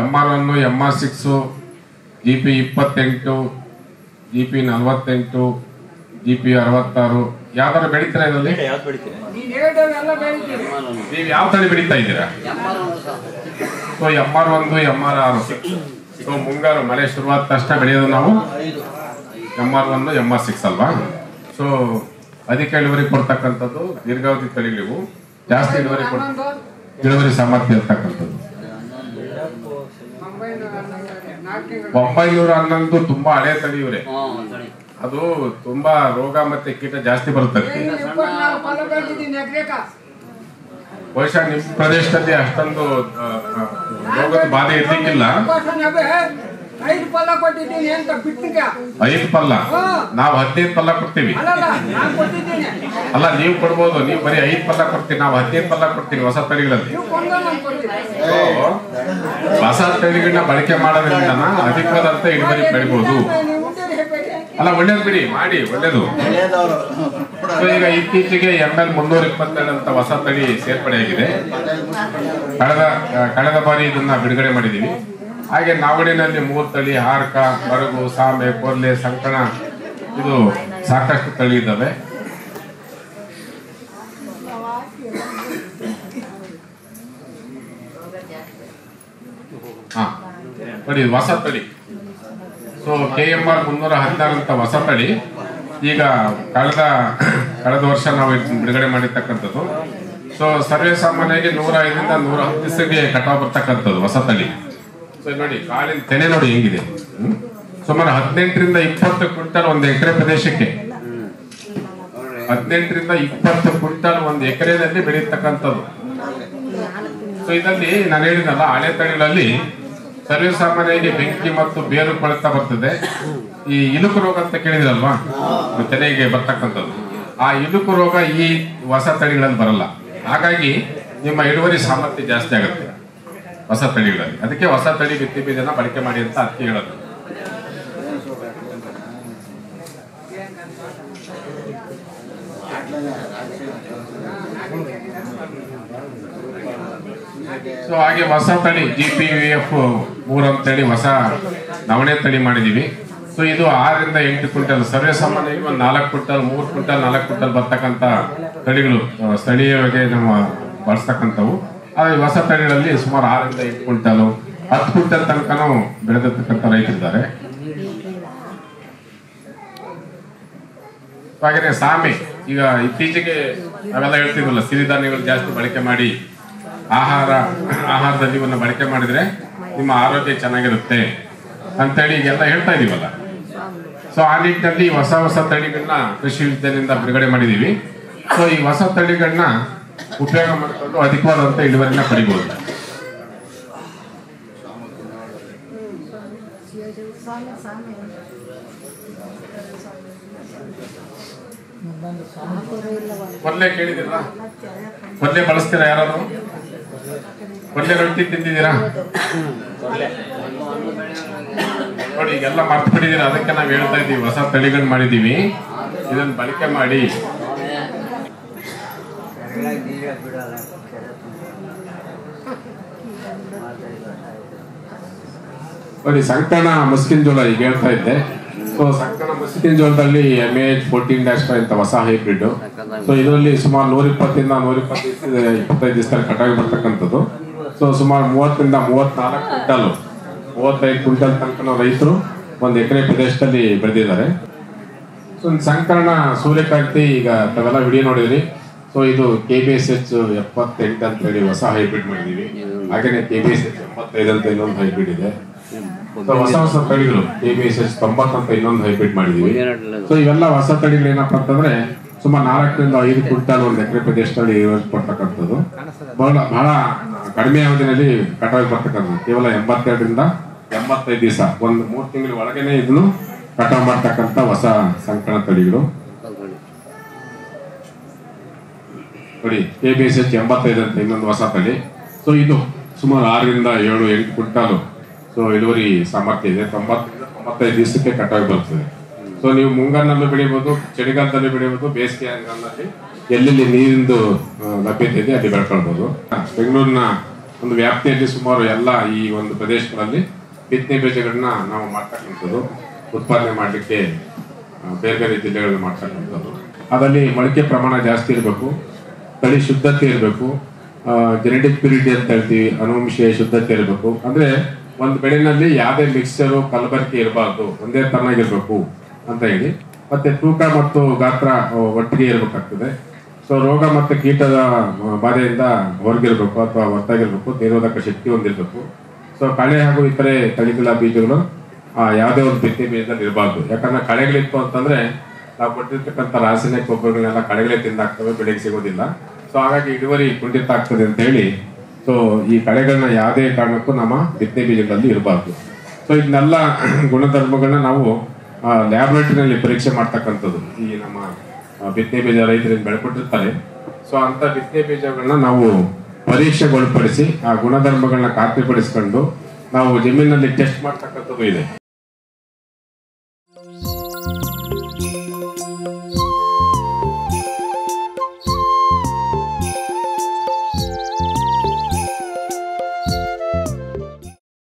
MR1, MR6, GP 28, GP 48, GP 66 ಯಾವ್ದಾದ್ರು ಬೆಳಿತೀರಾ ಇದರಲ್ಲಿ? ಯಾವ್ದು ಬೆಳಿತೀರಿ? ನೀವು ಯಾವ ತಳಿ ಬೆಳೀತಾ ಇದ್ದೀರಾ? So MR1, MR6. ಸೊ ಮುಂಗಾರು ಮಳೆ ಶುರುವಾದ ತಕ್ಷಣ ಬೆಳೆಯೋದು ನಾವು MR1, MR6 ಅಲ್ವಾ? ಸೊ ಅಧಿಕ ಇಳುವರಿ ಕೊಡ್ತಕ್ಕಂಥದ್ದು ದೀರ್ಘಾವಧಿ ತಳಿಗಳಿವು, ಜಾಸ್ತಿ ಇಳುವರಿ ಸಾಮರ್ಥ್ಯ ಇರ್ತಕ್ಕಂಥದ್ದು. 911 ತುಂಬಾ ಹಳೆ ತಳಿ ಇವ್ರೆ. ಅದು ತುಂಬಾ ರೋಗ ಮತ್ತೆ ಕೀಟ ಜಾಸ್ತಿ ಬರುತ್ತೆ. ಬಹುಶಃ ನಿಮ್ಮ ಪ್ರದೇಶದಲ್ಲಿ ಅಷ್ಟೊಂದು ರೋಗದ ಬಾಧೆ ಇರ್ಲಿಕ್ಕಿಲ್ಲ. 5 ಪಲ್ಲ ಕೊಟ್ಟಿದ್ದೀನಿ ಅಂತ ಬಿಟ್ಟಿದ್ಯಾ? 5 ಪಲ್ಲ? ನಾವು 15 ಪಲ್ಲ ಕೊಡ್ತೀವಿ. ನಾನು ಕೊಟ್ಟಿದ್ದೀನಿ. ಅಲ್ಲ, ನೀವು ಕೊಡ್ಬೋದು, ನೀವು ಬರೀ 5 ಪಲ್ಲ ಕೊಡ್ತೀವಿ, ನಾವು 15 ಪಲ್ಲ ಕೊಡ್ತೀವಿ ಹೊಸ ತಳಿಗಳಲ್ಲಿ. ಹೊಸ ತಳಿಗಳನ್ನ ಬಳಕೆ ಮಾಡೋದ್ರಿಂದ ಅಧಿಕವಾದಂತ ಇಳುವರಿ ಬೆಳಿಬಹುದು. ಅಲ್ಲ, ಒಳ್ಳೇದು ಬಿಡಿ, ಮಾಡಿ, ಒಳ್ಳೇದು. ಈಗ ಇತ್ತೀಚೆಗೆ ML 327 ಅಂತ ಹೊಸ ತಳಿ ಸೇರ್ಪಡೆಯಾಗಿದೆ. ಕಳೆದ ಬಾರಿ ಇದನ್ನ ಬಿಡುಗಡೆ ಮಾಡಿದೀವಿ. ಹಾಗೆ ನಾವಡಿನಲ್ಲಿ 3 ತಳಿ, ಹಾರ್ಕ, ಬರಗು, ಸಾಮೆ, ಕೊರ್ಲೆ, ಸಂಕಣ, ಇದು ಸಾಕಷ್ಟು ತಳಿ ಇದ್ದಾವೆ. ನೋಡಿ, ಹೊಸ ತಳಿ. ಸೊ KMR 316 ಅಂತ ಹೊಸ ತಳಿ ಈಗ ಕಳೆದ ವರ್ಷ ನಾವು ಬಿಡುಗಡೆ ಮಾಡಿರ್ತಕ್ಕಂಥದ್ದು. ಸೊ ಸರ್ವೇ ಸಾಮಾನ್ಯವಾಗಿ 105ರಿಂದ 110 ದಿವಸಕ್ಕೆ ಕಟಾವು ಬರ್ತಕ್ಕಂಥದ್ದು ಹೊಸ ತಳಿ. ಸೊ ನೋಡಿ, ಕಾಳಿನ ತೆನೆ ನೋಡಿ ಹೆಂಗಿದೆ. ಸುಮಾರು 18ರಿಂದ 20 ಕ್ವಿಂಟಲ್ ಒಂದು ಎಕರೆ ಪ್ರದೇಶಕ್ಕೆ, 18ರಿಂದ 20 ಕ್ವಿಂಟಲ್ ಒಂದು ಎಕರೆಯಲ್ಲಿ ಬೆಳೆಯತಕ್ಕಂಥದ್ದು. ಸೊ ಇದರಲ್ಲಿ ನಾನು ಹೇಳಿದಲ್ಲ, ಹಳೆ ತಳಿಗಳಲ್ಲಿ ಸರ್ವೇ ಸಾಮಾನ್ಯವಾಗಿ ಬೆಂಕಿ ಮತ್ತು ಬೇರು ಕೊಳೆತ ಬರ್ತದೆ. ಈ ಇಲುಕು ರೋಗ ಅಂತ ಕೇಳಿದ್ರಲ್ವಾ, ತೆನೆಗೆ ಬರ್ತಕ್ಕಂಥದ್ದು, ಆ ಇಲುಕು ರೋಗ ಈ ಹೊಸ ತಳಿಗಳಲ್ಲಿ ಬರಲ್ಲ. ಹಾಗಾಗಿ ನಿಮ್ಮ ಇಳುವರಿ ಸಾಮರ್ಥ್ಯ ಜಾಸ್ತಿ ಆಗುತ್ತೆ ಹೊಸ ತಳಿಗಳಲ್ಲಿ. ಅದಕ್ಕೆ ಹೊಸ ತಳಿ ಬಿತ್ತಿ ಬೀಜನ ಬಳಕೆ ಮಾಡಿ ಅಂತ ಅದಕ್ಕೆ ಹೇಳೋದು. ಸೊ ಹಾಗೆ ಹೊಸ ತಳಿ GPVF 3 ಅಂತೇಳಿ ಹೊಸ ನವಣೆ ತಳಿ ಮಾಡಿದೀವಿ. ಸೊ ಇದು 6ರಿಂದ 8 ಕ್ವಿಂಟಲ್, ಸರ್ವೇ ಸಾಮಾನ್ಯವಾಗಿ ಒಂದು 4 ಕ್ವಿಂಟಲ್, 3 ಕ್ವಿಂಟಲ್, 4 ಕ್ವಿಂಟಲ್ ಬರ್ತಕ್ಕಂಥ ತಳಿಗಳು ಸ್ಥಳೀಯವಾಗಿ ನಾವು ಬಳಸ್ತಕ್ಕಂಥವು. ಆದರೆ ಹೊಸ ತಳಿಗಳಲ್ಲಿ ಸುಮಾರು 6ರಿಂದ 8 ಕ್ವಿಂಟಲ್, 10 ಕ್ವಿಂಟಲ್ ತನಕನೂ ಬೆಳೆದಿರ್ತಕ್ಕಂಥ ರೈತರಿದ್ದಾರೆ. ಹಾಗೆಯೇ ಸಾಮೆ, ಈಗ ಇತ್ತೀಚೆಗೆ ನಾವೆಲ್ಲ ಹೇಳ್ತಿದ್ವಲ್ಲ, ಸಿರಿಧಾನ್ಯಗಳು ಜಾಸ್ತಿ ಬಳಕೆ ಮಾಡಿ ಆಹಾರದಲ್ಲಿ ಇವನ್ನ ಬಳಕೆ ಮಾಡಿದ್ರೆ ನಿಮ್ಮ ಆರೋಗ್ಯ ಚೆನ್ನಾಗಿರುತ್ತೆ ಅಂತೇಳಿ ಈಗೆಲ್ಲ ಹೇಳ್ತಾ ಇದೀವಲ್ಲ. ಸೊ ಆ ನಿಟ್ಟಿನಲ್ಲಿ ಹೊಸ ತಳಿಗಳನ್ನ ಕೃಷಿ ವಿಜ್ಞಾನದಿಂದ ಬಿಡುಗಡೆ ಮಾಡಿದೀವಿ. ಸೊ ಈ ಹೊಸ ತಳಿಗಳನ್ನ ಉಪಯೋಗ ಮಾಡಿಕೊಂಡು ಅಧಿಕವಾದಂತ ಇಳುವರಿನ ಪಡಿಬಹುದು. ಕೊರ್ಲೆ ಕೇಳಿದಿರ? ಕೊರ್ಲೆ ಬಳಸ್ತೀರಾ ಯಾರಾದ್ರು? ಕೊರ್ಲೆ ರೊಟ್ಟಿ ತಿಂದಿದ್ದೀರಾ? ನೋಡಿ, ಈಗೆಲ್ಲ ಮರ್ತು ಬಿಟ್ಟಿದ್ದೀರಾ. ಅದಕ್ಕೆ ನಾವು ಹೇಳ್ತಾ ಇದ್ದೀವಿ, ಹೊಸ ತಳಿಗಳು ಮಾಡಿದೀವಿ, ಇದನ್ನ ಬಳಕೆ ಮಾಡಿ. ನೋಡಿ, ಸಂಕಣ ಮುಸ್ಕಿನ ಜೋಳ ಈಗ ಹೇಳ್ತಾ ಇದ್ದೆ. ಸೊ ಸಂಕಣ ಮುಸ್ಕಿನ ಜೋಳದಲ್ಲಿ MAH 14-5 ಅಂತ ಹೊಸ ಹೈಬ್ರಿಡ್. ಸೊ ಇದರಲ್ಲಿ ಸುಮಾರು 120ರಿಂದ 125 ದಿವಸದಲ್ಲಿ ಕಟಾವಿ ಬರ್ತಕ್ಕಂಥದ್ದು. ಸೊ ಸುಮಾರು 30ರಿಂದ 34 ಕ್ವಿಂಟಲ್, 35 ಕ್ವಿಂಟಲ್ ತನಕ ರೈತರು ಒಂದು ಎಕರೆ ಪ್ರದೇಶದಲ್ಲಿ ಬೆಳೆದಿದ್ದಾರೆ. ಸೊ ಸಂಕರಣ ಸೂರ್ಯಕಾಂತಿ ಈಗ ತಾವೆಲ್ಲ ವಿಡಿಯೋ ನೋಡಿದ್ರಿ. ಸೊ ಇದು KBSH 78 ಅಂತ ಹೇಳಿ ಹೊಸ ಹೈಬ್ರಿಡ್ ಮಾಡಿದೀವಿ. ಹಾಗೇನೆ KBSH 85 ಅಂತ ಇನ್ನೊಂದು ಹೈಬ್ರಿಡ್ ಇದೆ. ಹೊಸ ತಳಿಗಳು KBSH 90 ಅಂತ ಇನ್ನೊಂದು ಹೈಬ್ರಿಡ್ ಮಾಡಿದೀವಿ. ಸೊ ಇವೆಲ್ಲ ಹೊಸ ತಳಿಗಳು ಏನಪ್ಪಾ ಅಂತಂದ್ರೆ ಸುಮಾರು 4ರಿಂದ 5 ಕ್ವಿಂಟಲ್ ಒಂದು ಎಕರೆ ಪ್ರದೇಶದಲ್ಲಿ ಕೊಡ್ತಕ್ಕಂಥದ್ದು. ಬಹಳ ಕಡಿಮೆ ಅವಧಿಯಲ್ಲಿ ಕಟಾವಿ ಬರ್ತಕ್ಕಂಥದ್ದು. ಕೇವಲ 82ರಿಂದ 85 ದಿವಸ, ಒಂದು 3 ತಿಂಗಳ ಒಳಗೇನೆ ಇದನ್ನು ಕಟಾವು ಮಾಡ್ತಕ್ಕಂಥ ಹೊಸ ಸಂಕಣ ತಳಿಗಳು. ನೋಡಿ, KBSH 85 ಅಂತ ಇನ್ನೊಂದು ಹೊಸ ತಳಿ. ಸೊ ಇದು ಸುಮಾರು 6ರಿಂದ 7-8 ಕ್ವಿಂಟಲ್ ಸೊ ಇಳುವರಿ ಸಾಮರ್ಥ್ಯ ಇದೆ. 90-95 ದಿವಸಕ್ಕೆ ಕಟಾವಿ ಬರ್ತದೆ. ಸೊ ನೀವು ಮುಂಗಾರಿನಲ್ಲೂ ಬೆಳಿಬಹುದು, ಚಳಿಗಾಲದಲ್ಲಿ ಬೆಳಿಬಹುದು, ಬೇಸಿಗೆ ಹಂಗಾಮಿನಲ್ಲಿ ಎಲ್ಲೆಲ್ಲಿ ನೀರಿಂದು ಲಭ್ಯತೆ ಇದೆ ಅಲ್ಲಿ ಬೆಳ್ಕೊಳ್ಬಹುದು. ಬೆಂಗಳೂರಿನ ಒಂದು ವ್ಯಾಪ್ತಿಯಲ್ಲಿ ಸುಮಾರು ಎಲ್ಲ ಈ ಒಂದು ಪ್ರದೇಶಗಳಲ್ಲಿ ಬಿತ್ತನೆ ಬೀಜಗಳನ್ನ ನಾವು ಮಾಡ್ತಕ್ಕಂಥದ್ದು, ಉತ್ಪಾದನೆ ಮಾಡಲಿಕ್ಕೆ ಬೇರೆ ಬೇರೆ ಜಿಲ್ಲೆಗಳಲ್ಲಿ ಮಾಡ್ತಕ್ಕಂಥದ್ದು. ಅದರಲ್ಲಿ ಮೊಳಕೆ ಪ್ರಮಾಣ ಜಾಸ್ತಿ ಇರಬೇಕು, ತಳಿ ಶುದ್ಧತೆ ಇರಬೇಕು, ಜೆನೆಟಿಕ್ ಪ್ಯೂರಿಟಿ ಅಂತ ಹೇಳ್ತೀವಿ, ಅನುವಂಶೀಯ ಶುದ್ಧತೆ ಇರಬೇಕು. ಅಂದ್ರೆ ಒಂದು ಬೆಳೆನಲ್ಲಿ ಯಾವುದೇ ಮಿಕ್ಸ್ಚರು ಕಲಬೆರಕೆ ಇರಬಾರ್ದು, ಒಂದೇ ತರನಾಗಿರ್ಬೇಕು ಅಂತ ಹೇಳಿ. ಮತ್ತೆ ತೂಕ ಮತ್ತು ಗಾತ್ರ ಒಟ್ಟಿಗೆ ಇರಬೇಕಾಗ್ತದೆ. ಸೊ ರೋಗ ಮತ್ತು ಕೀಟದ ಬಾಧೆಯಿಂದ ಹೊರಗಿರ್ಬೇಕು ಅಥವಾ ಹೊರತಾಗಿರ್ಬೇಕು, ನಿರೋಧಕ ಶಕ್ತಿ ಹೊಂದಿರಬೇಕು. ಸೊ ಕಳೆ ಹಾಗೂ ಇತರೆ ತಳಿಗಳ ಬೀಜಗಳು ಯಾವುದೇ ಒಂದು ಬಿತ್ತನೆ ಬೀಜದಲ್ಲಿ ಇರಬಾರ್ದು. ಯಾಕಂದ್ರೆ ಕಳೆಗಳಿತ್ತು ಅಂತಂದ್ರೆ ನಾವು ಕೊಟ್ಟಿರ್ತಕ್ಕಂಥ ರಾಸಾಯನಿಕ ಗೊಬ್ಬರಗಳನ್ನೆಲ್ಲ ಕಳೆಗಳೇ ತಿಂದಾಕ್ತವೆ, ಬೆಳೆಗೆ ಸಿಗೋದಿಲ್ಲ. ಸೊ ಹಾಗಾಗಿ ಇಳುವರಿ ಕುಂಠಿತ ಆಗ್ತದೆ ಅಂತ ಹೇಳಿ ಸೊ ಈ ಕಳೆಗಳನ್ನ ಯಾವುದೇ ಕಾರಣಕ್ಕೂ ನಮ್ಮ ಬಿತ್ತನೆ ಬೀಜಗಳಲ್ಲಿ ಇರಬಾರ್ದು. ಸೊ ಇದನ್ನೆಲ್ಲ ಗುಣಧರ್ಮಗಳನ್ನ ನಾವು ಲ್ಯಾಬ್ರೇಟರಿನಲ್ಲಿ ಪರೀಕ್ಷೆ ಮಾಡ್ತಕ್ಕಂಥದ್ದು. ಈ ನಮ್ಮ ಬಿತ್ತನೆ ಬೀಜ ರೈತರಿಂದ ಬೆಳ್ಕೊಟ್ಟಿರ್ತಾರೆ. ಸೊ ಅಂತ ಬಿತ್ತನೆ ಬೀಜಗಳನ್ನ ನಾವು ಪರೀಕ್ಷೆಗೊಳಪಡಿಸಿ ಆ ಗುಣಧರ್ಮಗಳನ್ನ ಖಾತ್ರಿಪಡಿಸ್ಕೊಂಡು ನಾವು ಜಮೀನಲ್ಲಿ ಟೆಸ್ಟ್ ಮಾಡ್ತಕ್ಕಂಥದ್ದು ಇದೆ.